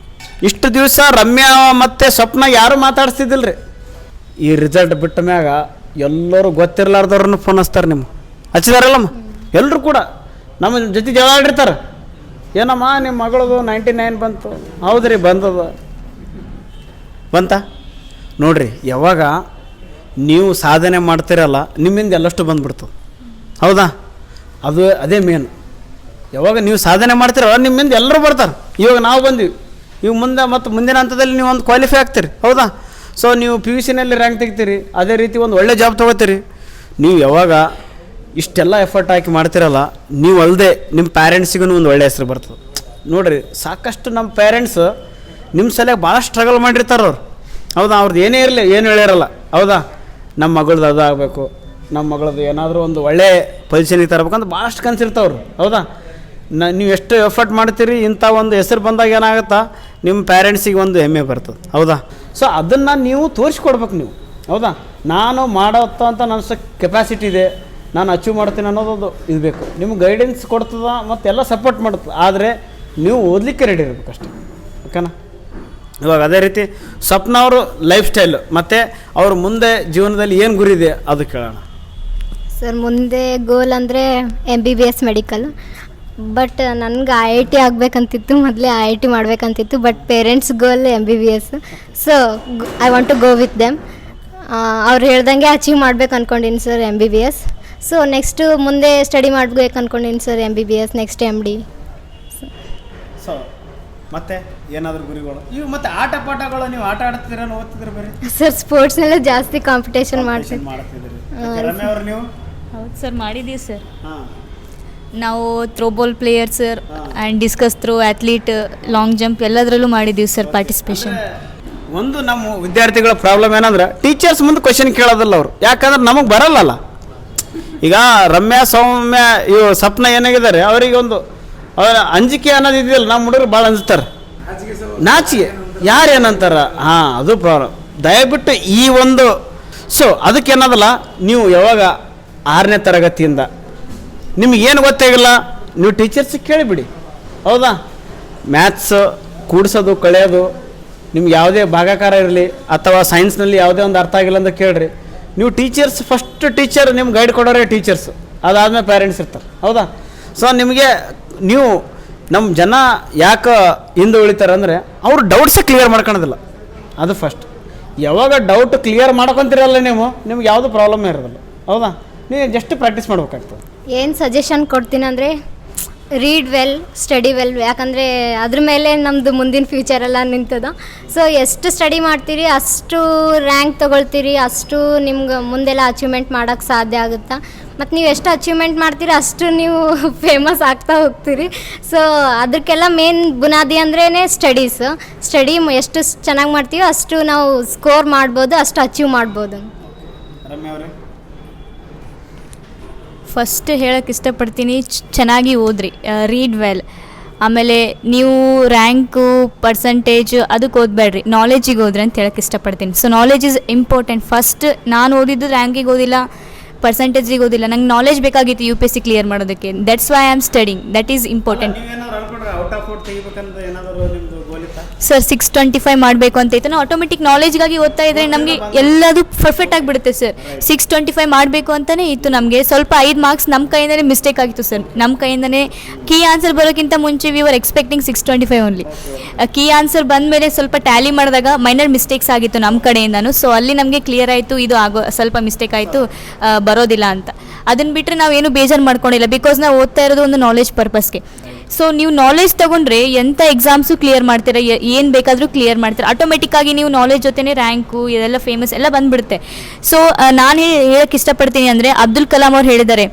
ಇಷ್ಟು ದಿವಸ ರಮ್ಯಾ ಮತ್ತು ಸ್ವಪ್ನ ಯಾರು ಮಾತಾಡ್ಸ್ತಿದ್ದಿಲ್ರಿ. ಈ ರಿಸಲ್ಟ್ ಬಿಟ್ಟ ಮ್ಯಾಗ ಎಲ್ಲರೂ ಗೊತ್ತಿರಲಾರ್ದವ್ರನ್ನ ಫೋನ್ ಹಚ್ತಾರೆ. ನಿಮ್ಗೆ ಹಚ್ಚಿದಾರಲ್ಲಮ್ಮ ಎಲ್ಲರೂ ಕೂಡ ನಮ್ಮ ಜೊತೆ ಜಗಳ ಆಡಿರ್ತಾರೆ. ಏನಮ್ಮ ನಿಮ್ಮ ಮಗಳದು 99 ಬಂತು. ಹೌದು ರೀ ಬಂದದ ಬಂತ ನೋಡ್ರಿ. ಯಾವಾಗ ನೀವು ಸಾಧನೆ ಮಾಡ್ತೀರಲ್ಲ ನಿಮ್ಮಿಂದ ಎಲ್ಲಷ್ಟು ಬಂದ್ಬಿಡ್ತದೆ. ಹೌದಾ? ಅದೇ ಮೇನ್. ಯಾವಾಗ ನೀವು ಸಾಧನೆ ಮಾಡ್ತೀರಲ್ಲ ನಿಮ್ಮಿಂದ ಎಲ್ಲರೂ ಬರ್ತಾರೆ. ಇವಾಗ ನಾವು ಬಂದೀವಿ, ಇವಾಗ ಮುಂದಿನ ಹಂತದಲ್ಲಿ ನೀವು ಒಂದು ಕ್ವಾಲಿಫೈ ಆಗ್ತೀರಿ. ಹೌದಾ? ಸೊ ನೀವು PUC ರ್ಯಾಂಕ್ ತೆಗಿತೀರಿ, ಅದೇ ರೀತಿ ಒಂದು ಒಳ್ಳೆ ಜಾಬ್ ತೊಗೋತೀರಿ. ನೀವು ಯಾವಾಗ ಇಷ್ಟೆಲ್ಲ ಎಫರ್ಟ್ ಹಾಕಿ ಮಾಡ್ತಿರಲ್ಲ, ನೀವು ಅಲ್ಲದೆ ನಿಮ್ಮ ಪ್ಯಾರೆಂಟ್ಸಿಗೂ ಒಂದು ಒಳ್ಳೆ ಹೆಸರು ಬರ್ತದೆ. ನೋಡಿರಿ, ಸಾಕಷ್ಟು ನಮ್ಮ ಪೇರೆಂಟ್ಸ್ ನಿಮ್ಮ ಸಲುವಾಗಿ ಭಾಳ ಸ್ಟ್ರಗಲ್ ಮಾಡಿರ್ತಾರೆ ಅವ್ರು. ಹೌದಾ? ಅವ್ರದ್ದು ಏನೇ ಇರಲಿ ಏನು ಹೇಳಿರಲ್ಲ. ಹೌದಾ? ನಮ್ಮ ಮಗಳದ್ದು ಅದು ಆಗಬೇಕು, ನಮ್ಮ ಮಗಳದ್ದು ಏನಾದರೂ ಒಂದು ಒಳ್ಳೆ ಪೊಸಿಷನಿಗೆ ತರಬೇಕಂತ ಭಾಳಷ್ಟು ಕನಸಿರ್ತಾವ್ರು. ಹೌದಾ? ನೀವು ಎಷ್ಟು ಎಫರ್ಟ್ ಮಾಡ್ತೀರಿ, ಇಂಥ ಒಂದು ಹೆಸರು ಬಂದಾಗ ಏನಾಗುತ್ತಾ ನಿಮ್ಮ ಪ್ಯಾರೆಂಟ್ಸಿಗೆ ಒಂದು ಹೆಮ್ಮೆ ಬರ್ತದೆ. ಹೌದಾ? ಸೊ ಅದನ್ನು ನೀವು ತೋರಿಸ್ಕೊಡ್ಬೇಕು ನೀವು. ಹೌದಾ? ನಾನು ಮಾಡೋತ್ತ ಅಂತ ನನ್ನ ಕೆಪಾಸಿಟಿ ಇದೆ, ನಾನು ಅಚೀವ್ ಮಾಡ್ತೀನಿ ಅನ್ನೋದು ಇದು ಬೇಕು. ನಿಮ್ಗೆ ಗೈಡೆನ್ಸ್ ಕೊಡ್ತದ ಮತ್ತು ಎಲ್ಲ ಸಪೋರ್ಟ್ ಮಾಡುತ್ತೆ. ಆದರೆ ನೀವು ಓದಲಿಕ್ಕೆ ರೆಡಿ ಇರಬೇಕು ಅಷ್ಟೇ. ಓಕೆನಾ? ಇವಾಗ ಅದೇ ರೀತಿ ಸ್ವಪ್ನ ಅವರು ಲೈಫ್ ಸ್ಟೈಲು ಮತ್ತು ಅವ್ರ ಮುಂದೆ ಜೀವನದಲ್ಲಿ ಏನು ಗುರಿ ಇದೆ ಅದು ಕೇಳೋಣ ಸರ್. ಮುಂದೆ ಗೋಲ್ ಅಂದರೆ MBBS ಮೆಡಿಕಲ್. ಬಟ್ ನನಗೆ IIT ಆಗಬೇಕಂತಿತ್ತು, ಮೊದಲೇ IIT ಮಾಡಬೇಕಂತಿತ್ತು. But parents goal MBBS. So I want to go with them. ಅವ್ರು ಹೇಳ್ದಂಗೆ ಅಚೀವ್ ಮಾಡ್ಬೇಕು ಅಂದ್ಕೊಂಡೀನಿ ಸರ್ MBBS. ಸೊ ನೆಕ್ಸ್ಟು ಮುಂದೆ ಸ್ಟಡಿ ಮಾಡ್ಬೇಕು ಅಂದ್ಕೊಂಡೀನಿ sir MBBS, next MD. So ಮತ್ತೆ ಏನಾದರೂ ಗುರಿಗಳು ಇವು? ಮತ್ತು ಆಟ ಪಾಠಗಳು ನೀವು ಆಟ ಆಡ್ತಿದ್ದೀರ ಓದ್ತಿದ್ರೆ ಬೇರೆ ಸರ್? ಸ್ಪೋರ್ಟ್ಸ್ನಲ್ಲೇ ಜಾಸ್ತಿ ಕಾಂಪಿಟೇಷನ್ ಮಾಡ್ತೀವಿ. ರಮ್ಯಾ ಅವರು ನೀವು? ಹೌದು ಸರ್, ಮಾಡಿದ್ದೀವಿ ಸರ್. ಹಾಂ. ನಾವು throwball player sir, and discus throw, athlete, long jump ಎಲ್ಲದರಲ್ಲೂ ಮಾಡಿದ್ದೀವಿ ಸರ್ ಪಾರ್ಟಿಸಿಪೇಷನ್. ಒಂದು ನಮ್ಮ ವಿದ್ಯಾರ್ಥಿಗಳ ಪ್ರಾಬ್ಲಮ್ ಏನಂದ್ರೆ ಟೀಚರ್ಸ್ ಮುಂದೆ ಕ್ವಶನ್ ಕೇಳೋದಿಲ್ಲ ಅವರು. ಯಾಕಂದ್ರೆ ನಮಗೆ ಬರಲ್ಲಲ್ಲ. ಈಗ ರಮ್ಯಾ, ಸೌಮ್ಯ, ಇವು ಸ್ವಪ್ನ ಏನಾಗಿದ್ದಾರೆ, ಅವರಿಗೆ ಒಂದು ಅವರ ಅಂಜಿಕೆ ಅನ್ನೋದು ಇದೆಯಲ್ಲ. ನಮ್ಮ ಹುಡುಗರು ಭಾಳ ಅಂಜ್ತಾರೆ, ನಾಚಿಕೆ. ಯಾರು ಏನಂತಾರ? ಹಾಂ, ಅದು ಪ್ರಾಬ್ಲಮ್. ದಯವಿಟ್ಟು ಈ ಒಂದು ಸೊ ಅದಕ್ಕೆ ಏನದಲ್ಲ, ನೀವು ಯಾವಾಗ 6ನೇ ತರಗತಿಯಿಂದ ನಿಮಗೇನು ಗೊತ್ತಾಗಿಲ್ಲ ನೀವು ಟೀಚರ್ಸಿಗೆ ಕೇಳಿಬಿಡಿ. ಹೌದಾ? ಮ್ಯಾಥ್ಸ್ ಕೂಡಿಸೋದು ಕಳೆಯೋದು, ನಿಮ್ಗೆ ಯಾವುದೇ ಭಾಗಾಕಾರ ಇರಲಿ ಅಥವಾ ಸೈನ್ಸ್ನಲ್ಲಿ ಯಾವುದೇ ಒಂದು ಅರ್ಥ ಆಗಿಲ್ಲ ಅಂತ ಕೇಳಿರಿ. ನೀವು ಟೀಚರ್ಸ್, ಫಸ್ಟ್ ಟೀಚರ್ ನಿಮ್ಗೆ ಗೈಡ್ ಕೊಡೋರೇ ಟೀಚರ್ಸು. ಅದಾದಮೇಲೆ ಪೇರೆಂಟ್ಸ್ ಇರ್ತಾರೆ. ಹೌದಾ? ಸೊ ನಿಮಗೆ ನೀವು ನಮ್ಮ ಜನ ಯಾಕೆ ಹಿಂದೆ ಉಳಿತಾರೆ ಅಂದರೆ ಅವರು ಡೌಟ್ಸೇ ಕ್ಲಿಯರ್ ಮಾಡ್ಕೊಳೋದಿಲ್ಲ. ಅದು ಫಸ್ಟ್. ಯಾವಾಗ ಡೌಟ್ ಕ್ಲಿಯರ್ ಮಾಡ್ಕೊತಿರಲ್ಲ ನೀವು, ನಿಮ್ಗೆ ಯಾವುದು ಪ್ರಾಬ್ಲಮ್ ಇರೋದಿಲ್ಲ. ಹೌದಾ? ನೀವು ಜಸ್ಟ್ ಪ್ರಾಕ್ಟೀಸ್ ಮಾಡ್ಬೇಕಾಗ್ತದೆ. ಏನು ಸಜೆಷನ್ ಕೊಡ್ತೀನಿ ಅಂದರೆ ರೀಡ್ ವೆಲ್, ಸ್ಟಡಿ ವೆಲ್. ಯಾಕಂದರೆ ಅದ್ರ ಮೇಲೆ ನಮ್ಮದು ಮುಂದಿನ ಫ್ಯೂಚರೆಲ್ಲ ನಿಂತದ. ಸೊ ಎಷ್ಟು ಸ್ಟಡಿ ಮಾಡ್ತೀರಿ ಅಷ್ಟು ರ್ಯಾಂಕ್ ತೊಗೊಳ್ತೀರಿ, ಅಷ್ಟು ನಿಮ್ಗೆ ಮುಂದೆಲ್ಲ ಅಚೀವ್ಮೆಂಟ್ ಮಾಡೋಕ್ಕೆ ಸಾಧ್ಯ ಆಗುತ್ತಾ. ಮತ್ತು ನೀವು ಎಷ್ಟು ಅಚೀವ್ಮೆಂಟ್ ಮಾಡ್ತೀರಿ ಅಷ್ಟು ನೀವು ಫೇಮಸ್ ಆಗ್ತಾ ಹೋಗ್ತೀರಿ. ಸೊ ಅದಕ್ಕೆಲ್ಲ ಮೇನ್ ಬುನಾದಿ ಅಂದ್ರೇ ಸ್ಟಡೀಸ್. ಸ್ಟಡಿ ಎಷ್ಟು ಚೆನ್ನಾಗಿ ಮಾಡ್ತೀವೋ ಅಷ್ಟು ನಾವು ಸ್ಕೋರ್ ಮಾಡ್ಬೋದು, ಅಷ್ಟು ಅಚೀವ್ ಮಾಡ್ಬೋದು. ರಮ್ಯಾ ಅವರೇ? ಫಸ್ಟ್ ಹೇಳೋಕ್ಕೆ ಇಷ್ಟಪಡ್ತೀನಿ, ಚೆನ್ನಾಗಿ ಓದ್ರಿ, ರೀಡ್ ವೆಲ್. ಆಮೇಲೆ ನೀವು ರ್ಯಾಂಕು, ಪರ್ಸಂಟೇಜ್ ಅದಕ್ಕೆ ಓದಬೇಡ್ರಿ, ನಾಲೆಜಿಗೆ ಓದ್ರಿ ಅಂತ ಹೇಳೋಕ್ಕೆ ಇಷ್ಟಪಡ್ತೀನಿ. So knowledge is important. First ನಾನು ಓದಿದ್ದು ರ್ಯಾಂಕಿಗೆ ಓದಿಲ್ಲ, ಪರ್ಸಂಟೇಜಿಗೆ ಓದಿಲ್ಲ. ನಂಗೆ ನಾಲೆಜ್ ಬೇಕಾಗಿತ್ತು UPSC ಕ್ಲಿಯರ್ ಮಾಡೋದಕ್ಕೆ. That's why I am studying. That is important. Sir 625 ಮಾಡಬೇಕು ಅಂತ ಇತ್ತು. ನಾವು ಆಟೋಮೆಟಿಕ್ ನಾಲೆಜ್ಗಾಗಿ ಓದ್ತಾ ಇದ್ರೆ ನಮಗೆ ಎಲ್ಲದು ಪರ್ಫೆಕ್ಟ್ ಆಗಿಬಿಡುತ್ತೆ ಸರ್. 625 ಮಾಡಬೇಕು ಅಂತಲೇ ಇತ್ತು ನಮಗೆ. ಸ್ವಲ್ಪ 5 ಮಾರ್ಕ್ಸ್ ನಮ್ಮ ಕೈಯಿಂದಲೇ ಮಿಸ್ಟೇಕ್ ಆಗಿತ್ತು ಸರ್. ನಮ್ಮ ಕೈಯಿಂದನೇ ಕೀ ಆನ್ಸರ್ ಬರೋಕ್ಕಿಂತ ಮುಂಚೆ we were expecting 625 only. Key answer ಬಂದಮೇಲೆ ಸ್ವಲ್ಪ ಟ್ಯಾಲಿ ಮಾಡಿದಾಗ ಮೈನರ್ ಮಿಸ್ಟೇಕ್ಸ್ ಆಗಿತ್ತು ನಮ್ಮ ಕಡೆಯಿಂದನೂ. ಸೊ ಅಲ್ಲಿ ನಮಗೆ ಕ್ಲಿಯರ್ ಆಯಿತು, ಇದು ಸ್ವಲ್ಪ ಮಿಸ್ಟೇಕ್ ಆಯಿತು, ಬರೋದಿಲ್ಲ ಅಂತ. ಅದನ್ನು ಬಿಟ್ಟರೆ ನಾವೇನು ಬೇಜಾರು ಮಾಡ್ಕೊಂಡಿಲ್ಲ, ಬಿಕಾಸ್ ನಾವು ಓದ್ತಾ ಇರೋದು ಒಂದು ನಾಲೆಜ್ ಪರ್ಪಸ್ಗೆ. ಸೊ ನೀವು ನಾಲೆಜ್ ತೊಗೊಂಡ್ರೆ ಎಂಥ ಎಕ್ಸಾಮ್ಸು ಕ್ಲಿಯರ್ ಮಾಡ್ತೀರಾ, ಏನು ಬೇಕಾದರೂ ಕ್ಲಿಯರ್ ಮಾಡ್ತೀರಾ. ಆಟೋಮೆಟಿಕ್ಕಾಗಿ ನೀವು ನಾಲೆಜ್ ಜೊತೆನೇ ರ್ಯಾಂಕು ಇದೆಲ್ಲ ಫೇಮಸ್ ಎಲ್ಲ ಬಂದುಬಿಡುತ್ತೆ. ಸೊ ನಾನು ಹೇಳೋಕ್ಕೆ ಇಷ್ಟಪಡ್ತೀನಿ ಅಂದರೆ, ಅಬ್ದುಲ್ ಕಲಾಂ ಅವ್ರು ಹೇಳಿದ್ದಾರೆ,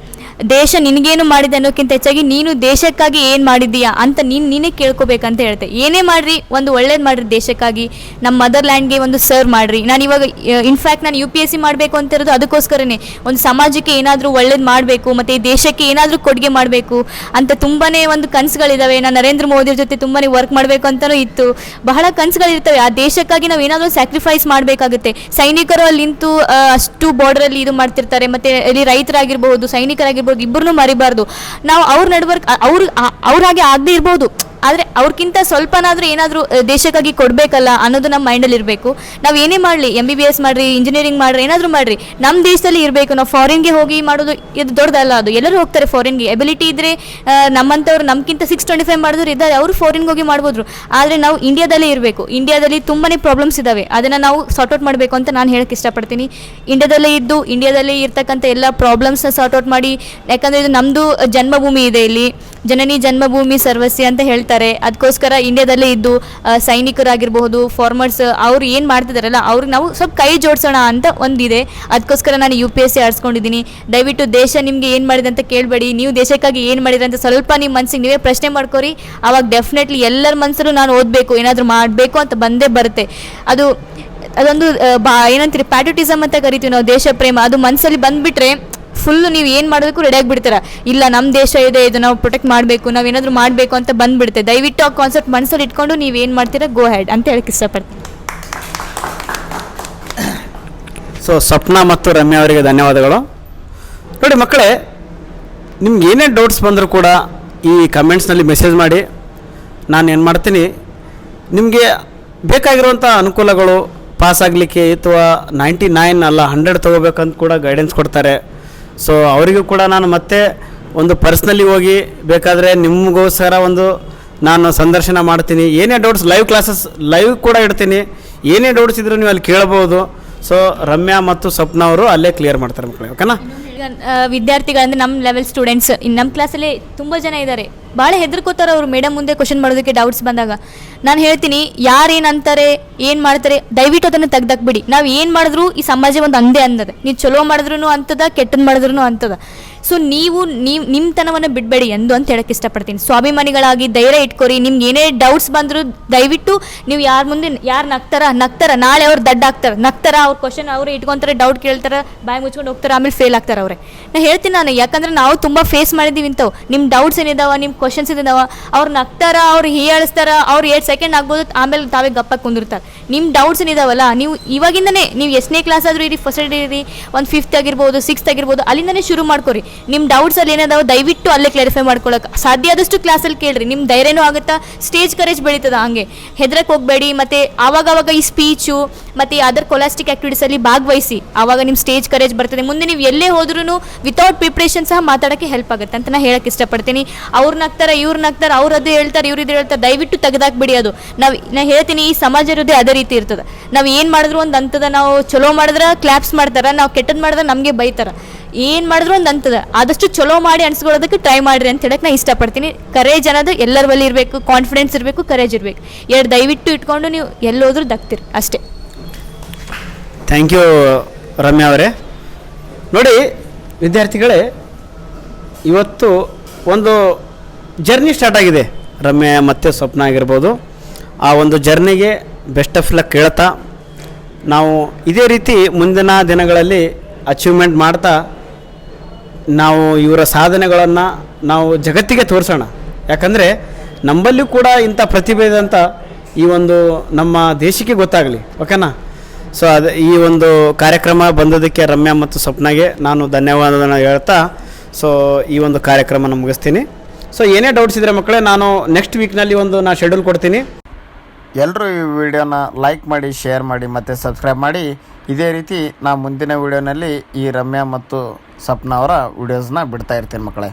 ದೇಶ ನಿನಗೇನು ಮಾಡಿದೆ ಅನ್ನೋಕ್ಕಿಂತ ಹೆಚ್ಚಾಗಿ ನೀನು ದೇಶಕ್ಕಾಗಿ ಏನು ಮಾಡಿದ್ದೀಯಾ ಅಂತ ನೀನೇ ಕೇಳ್ಕೊಬೇಕಂತ ಹೇಳ್ತೆ. ಏನೇ ಮಾಡಿರಿ ಒಂದು ಒಳ್ಳೇದು ಮಾಡಿರಿ ದೇಶಕ್ಕಾಗಿ, ನಮ್ಮ ಮದರ್ ಲ್ಯಾಂಡ್ಗೆ ಒಂದು ಸರ್ವ್ ಮಾಡಿರಿ. ನಾನು ಇವಾಗ ಇನ್ಫ್ಯಾಕ್ಟ್ ನಾನು UPSC ಮಾಡಬೇಕು ಅಂತಿರೋದು ಅದಕ್ಕೋಸ್ಕರನೇ, ಒಂದು ಸಮಾಜಕ್ಕೆ ಏನಾದರೂ ಒಳ್ಳೇದು ಮಾಡಬೇಕು ಮತ್ತು ಈ ದೇಶಕ್ಕೆ ಏನಾದರೂ ಕೊಡುಗೆ ಮಾಡಬೇಕು ಅಂತ ತುಂಬಾ ಒಂದು ಕನಸುಗಳಿದ್ದಾವೆ. ನಾನು ನರೇಂದ್ರ ಮೋದಿ ಜೊತೆ ತುಂಬಾ ವರ್ಕ್ ಮಾಡಬೇಕು ಅಂತಲೂ ಇತ್ತು, ಬಹಳ ಕನಸುಗಳಿರ್ತವೆ. ಆ ದೇಶಕ್ಕಾಗಿ ನಾವು ಏನಾದರೂ ಸ್ಯಾಕ್ರಿಫೈಸ್ ಮಾಡಬೇಕಾಗುತ್ತೆ. ಸೈನಿಕರು ಅಲ್ಲಿ ನಿಂತು ಅಷ್ಟು ಬಾರ್ಡರಲ್ಲಿ ಇದು ಮಾಡ್ತಿರ್ತಾರೆ, ಮತ್ತು ಇಲ್ಲಿ ರೈತರಾಗಿರ್ಬೋದು ಸೈನಿಕರಾಗಿರ್ಬೋದು ಇಬ್ಬರನ್ನೂ ಮರಿಬಾರ್ದು. ನಾವು ಅವ್ರ ನಡುವರ್ಕ್ ಅವ್ರಾಗೆ ಆಗದೆ ಇರ್ಬೋದು, ಆದರೆ ಅವ್ರಿಗಿಂತ ಸ್ವಲ್ಪನಾದರೂ ಏನಾದರೂ ದೇಶಕ್ಕಾಗಿ ಕೊಡಬೇಕಲ್ಲ ಅನ್ನೋದು ನಮ್ಮ ಮೈಂಡಲ್ಲಿ ಇರಬೇಕು. ನಾವು ಏನೇ ಮಾಡಲಿ, MBBS ಮಾಡಿರಿ, ಇಂಜಿನಿಯರಿಂಗ್ ಮಾಡಿರಿ, ಏನಾದರೂ ಮಾಡಿರಿ, ನಮ್ಮ ದೇಶದಲ್ಲಿ ಇರಬೇಕು. ನಾವು ಫಾರಿನ್ಗೆ ಹೋಗಿ ಮಾಡೋದು ಇದು ದೊಡ್ಡದಲ್ಲ. ಅದು ಎಲ್ಲರೂ ಹೋಗ್ತಾರೆ ಫಾರಿನ್ಗೆ, ಎಬಿಲಿಟಿ ಇದ್ದರೆ ನಮ್ಮಂಥವ್ರು ನಮ್ಗಿಂತ 625 ಮಾಡಿದ್ರು ಇದ್ದಾರೆ, ಅವರು ಫಾರಿನ್ಗೆ ಹೋಗಿ ಮಾಡ್ಬೋದು. ಆದರೆ ನಾವು ಇಂಡಿಯಾದಲ್ಲೇ ಇರಬೇಕು. ಇಂಡಿಯಾದಲ್ಲಿ ತುಂಬಾ ಪ್ರಾಬ್ಲಮ್ಸ್ ಇದ್ದಾವೆ, ಅದನ್ನು ನಾವು ಸಾರ್ಟ್ ಔಟ್ ಮಾಡಬೇಕು ಅಂತ ನಾನು ಹೇಳಕ್ಕೆ ಇಷ್ಟಪಡ್ತೀನಿ. ಇಂಡಿಯಾದಲ್ಲೇ ಇದ್ದು ಇಂಡಿಯಾದಲ್ಲೇ ಇರ್ತಕ್ಕಂಥ ಎಲ್ಲ ಪ್ರಾಬ್ಲಮ್ಸ್ನ ಸಾರ್ಟ್ ಔಟ್ ಮಾಡಿ, ಯಾಕಂದರೆ ಇದು ನಮ್ಮದು ಜನ್ಮಭೂಮಿ ಇದೆ, ಇಲ್ಲಿ ಜನನಿ ಜನ್ಮಭೂಮಿ ಸರ್ವಸ್ಯ ಅಂತ ಹೇಳ್ತಾರೆ. ಅದಕ್ಕೋಸ್ಕರ ಇಂಡಿಯಾದಲ್ಲೇ ಇದ್ದು ಸೈನಿಕರಾಗಿರಬಹುದು, ಫಾರ್ಮರ್ಸ್ ಅವ್ರು ಏನು ಮಾಡ್ತಿದ್ದಾರಲ್ಲ ಅವ್ರಿಗೆ ನಾವು ಸ್ವಲ್ಪ ಕೈ ಜೋಡಿಸೋಣ ಅಂತ ಒಂದಿದೆ. ಅದಕ್ಕೋಸ್ಕರ ನಾನು UPSC ಆರಿಸ್ಕೊಂಡಿದ್ದೀನಿ. ದಯವಿಟ್ಟು ದೇಶ ನಿಮಗೆ ಏನು ಮಾಡಿದೆ ಅಂತ ಕೇಳಬೇಡಿ, ನೀವು ದೇಶಕ್ಕಾಗಿ ಏನು ಮಾಡಿದ್ರೆ ಅಂತ ಸ್ವಲ್ಪ ನಿಮ್ಮ ಮನಸ್ಸಿಗೆ ನೀವೇ ಪ್ರಶ್ನೆ ಮಾಡ್ಕೊರಿ. ಆವಾಗ ಡೆಫಿನೆಟ್ಲಿ ಎಲ್ಲರ ಮನಸ್ಸಲ್ಲೂ ನಾನು ಓದಬೇಕು, ಏನಾದರೂ ಮಾಡಬೇಕು ಅಂತ ಬಂದೇ ಬರುತ್ತೆ. ಅದೊಂದು ಏನಂತೀರಿ ಪ್ಯಾಟ್ರಿಟಿಸಮ್ ಅಂತ ಕರಿತೀವಿ ನಾವು, ದೇಶ ಪ್ರೇಮ. ಅದು ಮನಸ್ಸಲ್ಲಿ ಬಂದುಬಿಟ್ರೆ ಫುಲ್ಲು ನೀವು ಏನು ಮಾಡೋದಕ್ಕೂ ರೆಡಿ ಆಗಿಬಿಡ್ತೀರ. ಇಲ್ಲ ನಮ್ಮ ದೇಶ ಇದೆ, ಇದು ನಾವು ಪ್ರೊಟೆಕ್ಟ್ ಮಾಡಬೇಕು, ನಾವು ಏನಾದರೂ ಮಾಡಬೇಕು ಅಂತ ಬಂದುಬಿಡುತ್ತೆ. ದಯವಿಟ್ಟು ಆ ಕಾನ್ಸೆಪ್ಟ್ ಮನಸ್ಸಲ್ಲಿ ಇಟ್ಕೊಂಡು ನೀವು ಏನು ಮಾಡ್ತೀರಾ ಗೋ ಹೆಡ್ ಅಂತ ಹೇಳಕ್ಕೆ ಇಷ್ಟಪಡ್ತೀನಿ. ಸೊ ಸ್ವಪ್ನ ಮತ್ತು ರಮ್ಯಾ ಅವರಿಗೆ ಧನ್ಯವಾದಗಳು. ನೋಡಿ ಮಕ್ಕಳೇ, ನಿಮ್ಗೆ ಏನೇ ಡೌಟ್ಸ್ ಬಂದರೂ ಕೂಡ ಈ ಕಮೆಂಟ್ಸ್ನಲ್ಲಿ ಮೆಸೇಜ್ ಮಾಡಿ. ನಾನು ಏನು ಮಾಡ್ತೀನಿ, ನಿಮಗೆ ಬೇಕಾಗಿರುವಂಥ ಅನುಕೂಲಗಳು ಪಾಸ್ ಆಗಲಿಕ್ಕೆ ಅಥವಾ 99 ಅಲ್ಲ 100 ತೊಗೋಬೇಕಂತ ಕೂಡ ಗೈಡೆನ್ಸ್ ಕೊಡ್ತಾರೆ. ಸೊ ಅವರಿಗೂ ಕೂಡ ನಾನು ಮತ್ತೆ ಒಂದು ಪರ್ಸ್ನಲಿ ಹೋಗಿ ಬೇಕಾದರೆ ನಿಮಗೋಸ್ಕರ ನಾನು ಸಂದರ್ಶನ ಮಾಡ್ತೀನಿ. ಏನೇ ಡೌಟ್ಸ್ ಲೈವ್ ಕೂಡ ಇಡ್ತೀನಿ. ಏನೇ ಡೌಟ್ಸ್ ಇದ್ರೂ ನೀವು ಅಲ್ಲಿ ಕೇಳ್ಬೋದು. ಸೊ ರಮ್ಯಾ ಮತ್ತು ಸ್ವಪ್ನ ಅವರು ಅಲ್ಲೇ ಕ್ಲಿಯರ್ ಮಾಡ್ತಾರೆ ಮಕ್ಕಳು, ಓಕೆನಾ? ವಿದ್ಯಾರ್ಥಿಗಳಂದ್ರೆ ನಮ್ಮ ಲೆವೆಲ್ ಸ್ಟೂಡೆಂಟ್ಸ್ ನಮ್ಮ ಕ್ಲಾಸಲ್ಲಿ ತುಂಬ ಜನ ಇದ್ದಾರೆ. ಭಾಳ ಹೆದರ್ಕೋತಾರೆ ಅವರು ಮೇಡಮ್ ಮುಂದೆ ಕ್ವಶನ್ ಮಾಡೋದಕ್ಕೆ ಡೌಟ್ಸ್ ಬಂದಾಗ. ನಾನು ಹೇಳ್ತೀನಿ, ಯಾರೇನಂತಾರೆ ಏನು ಮಾಡ್ತಾರೆ ದಯವಿಟ್ಟು ಅದನ್ನು ತೆಗ್ದಾಕ್ಬಿಡಿ. ನಾವು ಏನು ಮಾಡಿದ್ರು ಈ ಸಮಾಜ ಒಂದು ಅಂದೇ ಅಂದದ. ನೀವು ಚಲೋ ಮಾಡಿದ್ರೂ ಅಂತದ, ಕೆಟ್ಟದ್ದು ಮಾಡಿದ್ರೂ ಅಂತದ. ಸೊ ನೀವು ನಿಮ್ಮತನವನ್ನು ಬಿಡಬೇಡಿ ಎಂದು ಅಂತ ಹೇಳಕ್ಕೆ ಇಷ್ಟಪಡ್ತೀನಿ. ಸ್ವಾಭಿಮಾನಿಗಳಾಗಿ ಧೈರ್ಯ ಇಟ್ಕೊರಿ. ನಿಮ್ಗೆ ಏನೇ ಡೌಟ್ಸ್ ಬಂದರೂ ದಯವಿಟ್ಟು ನೀವು ಯಾರ ಮುಂದೆ ಯಾರು ನಗ್ತಾರ ನಾಳೆ ಅವ್ರು ದಡ್ಡ ಆಗ್ತಾರೆ, ಅವ್ರ ಕ್ವಶನ್ ಅವರೇ ಇಟ್ಕೊತಾರೆ, ಡೌಟ್ ಕೇಳ್ತಾರೆ, ಬಾಯಿ ಮುಚ್ಕೊಂಡು ಹೋಗ್ತಾರೆ, ಆಮೇಲೆ ಫೇಲ್ ಆಗ್ತಾರೆ ಅವರೇ. ನಾನು ಹೇಳ್ತೀನಿ ಯಾಕಂದರೆ ನಾವು ತುಂಬ ಫೇಸ್ ಮಾಡಿದ್ದೀವಿ ಇಂಥವು. ನಿಮ್ಮ ಡೌಟ್ಸ್ ಏನಿದಾವ, ನಿಮ್ಮ ಕ್ವಶನ್ಸ್ ಏನಿದಾವ, ಅವ್ರು ನಗ್ತಾರ, ಅವ್ರು ಹೀಯಾಳಿಸ್ತಾರ, ಅವ್ರು 2 ಸೆಕೆಂಡ್ ಆಗ್ಬೋದು, ಆಮೇಲೆ ತಾವೇ ಗಪ್ಪಾಗಿ ಕುಂದಿರ್ತಾರೆ. ನಿಮ್ಮ ಡೌಟ್ಸ್ ಏನಿದಾವಲ್ಲ, ನೀವು ಇವಾಗಿಂದನೇ ನೀವು ಎಷ್ಟನೇ ಕ್ಲಾಸ್ ಆದರೂ ಇರಿ, ಫಸ್ಟ್ ಇರಿ, ಒಂದು 5th ಆಗಿರ್ಬೋದು 6th ಆಗಿರ್ಬೋದು, ಅಲ್ಲಿಂದನೇ ಶುರು ಮಾಡ್ಕೊರಿ. ನಿಮ್ಮ ಡೌಟ್ಸಲ್ಲಿ ಏನಾದಾವ ದಯವಿಟ್ಟು ಅಲ್ಲೇ ಕ್ಲಾರಿಫೈ ಮಾಡ್ಕೊಳ್ಳೋಕೆ ಸಾಧ್ಯ ಆದಷ್ಟು ಕ್ಲಾಸಲ್ಲಿ ಕೇಳ್ರಿ. ನಿಮ್ಮ ಧೈರ್ಯನೂ ಆಗುತ್ತಾ, ಸ್ಟೇಜ್ ಕರೇಜ್ ಬೆಳೀತದ. ಹಂಗೆ ಹೆದ್ರಕ್ಕೆ ಹೋಗಬೇಡಿ. ಮತ್ತು ಆವಾಗವಾಗ ಈ ಸ್ಪೀಚು ಮತ್ತು ಅದರ್ ಕೊಲಾಸ್ಟಿಕ್ ಆ್ಯಕ್ಟಿವಿಟೀಸಲ್ಲಿ ಭಾಗವಹಿಸಿ. ಆವಾಗ ನಿಮ್ಮ ಸ್ಟೇಜ್ ಕರೇಜ್ ಬರ್ತದೆ. ಮುಂದೆ ನೀವು ಎಲ್ಲೇ ಹೋದ್ರೂ ವಿತೌಟ್ ಪ್ರಿಪ್ರೇಷನ್ ಸಹ ಮಾತಾಡೋಕ್ಕೆ ಹೆಲ್ಪ್ ಆಗುತ್ತೆ ಅಂತ ನಾನು ಹೇಳಕ್ಕೆ ಇಷ್ಟಪಡ್ತೀನಿ. ಅವ್ರು ನಗ್ತಾರೆ, ಇವ್ರು ನಗ್ತಾರೆ, ಅವ್ರು ಅದು ಹೇಳ್ತಾರೆ, ಇವ್ರು ಇದು ಹೇಳ್ತಾರೆ, ದಯವಿಟ್ಟು ತೆಗೆದಾಕ್ಬಿಡಿ. ಅದು ನಾನು ಹೇಳ್ತೀನಿ, ಈ ಸಮಾಜ ಇರೋದೇ ಅದೇ ರೀತಿ ಇರ್ತದೆ. ನಾವು ಏನು ಮಾಡಿದ್ರು ಒಂದು ಅಂತದ. ನಾವು ಚಲೋ ಮಾಡಿದ್ರೆ ಕ್ಲಾಪ್ಸ್ ಮಾಡ್ತಾರೆ, ನಾವು ಕೆಟ್ಟದ್ದು ಮಾಡಿದ್ರೆ ನಮಗೆ ಬೈತಾರೆ. ಏನು ಮಾಡಿದ್ರು ಒಂದು ಅಂತದ. ಆದಷ್ಟು ಚಲೋ ಮಾಡಿ ಅನ್ಸ್ಕೊಳ್ಳೋದಕ್ಕೆ ಟ್ರೈ ಮಾಡಿರಿ ಅಂತ ಹೇಳಕ್ಕೆ ನಾನು ಇಷ್ಟಪಡ್ತೀನಿ. ಕರೇಜ್ ಅನ್ನೋದು ಎಲ್ಲರ ಬಳಿ ಇರಬೇಕು, ಕಾನ್ಫಿಡೆನ್ಸ್ ಇರಬೇಕು, ಕರೇಜ್ ಇರಬೇಕು. ಎರಡು ದಯವಿಟ್ಟು ಇಟ್ಕೊಂಡು ನೀವು ಎಲ್ಲೋದ್ರೂ ದಕ್ತಿರಿ ಅಷ್ಟೇ. ಥ್ಯಾಂಕ್ ಯು ರಮ್ಯಾ ಅವರೇ. ನೋಡಿ ವಿದ್ಯಾರ್ಥಿಗಳೇ, ಇವತ್ತು ಒಂದು ಜರ್ನಿ ಸ್ಟಾರ್ಟ್ ಆಗಿದೆ. ರಮ್ಯಾ ಮತ್ತು ಸ್ವಪ್ನ ಆಗಿರ್ಬೋದು. ಆ ಒಂದು ಜರ್ನಿಗೆ ಬೆಸ್ಟ್ ಆಫ್ ಲಕ್ ಹೇಳ್ತಾ, ನಾವು ಇದೇ ರೀತಿ ಮುಂದಿನ ದಿನಗಳಲ್ಲಿ ಅಚೀವ್ಮೆಂಟ್ ಮಾಡ್ತಾ ನಾವು ಇವರ ಸಾಧನೆಗಳನ್ನು ನಾವು ಜಗತ್ತಿಗೆ ತೋರಿಸೋಣ. ಯಾಕಂದರೆ ನಮ್ಮಲ್ಲೂ ಕೂಡ ಇಂಥ ಪ್ರತಿಭೆ ಇದೆ ಅಂತ ಈ ಒಂದು ನಮ್ಮ ದೇಶಕ್ಕೆ ಗೊತ್ತಾಗಲಿ, ಓಕೆನಾ? ಸೊ ಈ ಒಂದು ಕಾರ್ಯಕ್ರಮ ಬಂದೋದಕ್ಕೆ ರಮ್ಯಾ ಮತ್ತು ಸ್ವಪ್ನಾಗೆ ನಾನು ಧನ್ಯವಾದವನ್ನು ಹೇಳ್ತಾ ಈ ಒಂದು ಕಾರ್ಯಕ್ರಮನ ಮುಗಿಸ್ತೀನಿ. ಸೊ ಏನೇ ಡೌಟ್ಸ್ ಇದ್ದರೆ ಮಕ್ಕಳೇ, ನಾನು ನೆಕ್ಸ್ಟ್ ವೀಕ್ನಲ್ಲಿ ನಾನು ಶೆಡ್ಯೂಲ್ ಕೊಡ್ತೀನಿ. ಎಲ್ಲರೂ ಈ ವಿಡಿಯೋನ ಲೈಕ್ ಮಾಡಿ, ಶೇರ್ ಮಾಡಿ ಮತ್ತು ಸಬ್ಸ್ಕ್ರೈಬ್ ಮಾಡಿ. ಇದೇ ರೀತಿ ನಾನು ಮುಂದಿನ ವಿಡಿಯೋನಲ್ಲಿ ಈ ರಮ್ಯಾ ಮತ್ತು ಸ್ವಪ್ನ ಅವರ ವಿಡಿಯೋಸ್ನ ಬಿಡ್ತಾ ಇರ್ತೀನಿ ಮಕ್ಕಳೇ.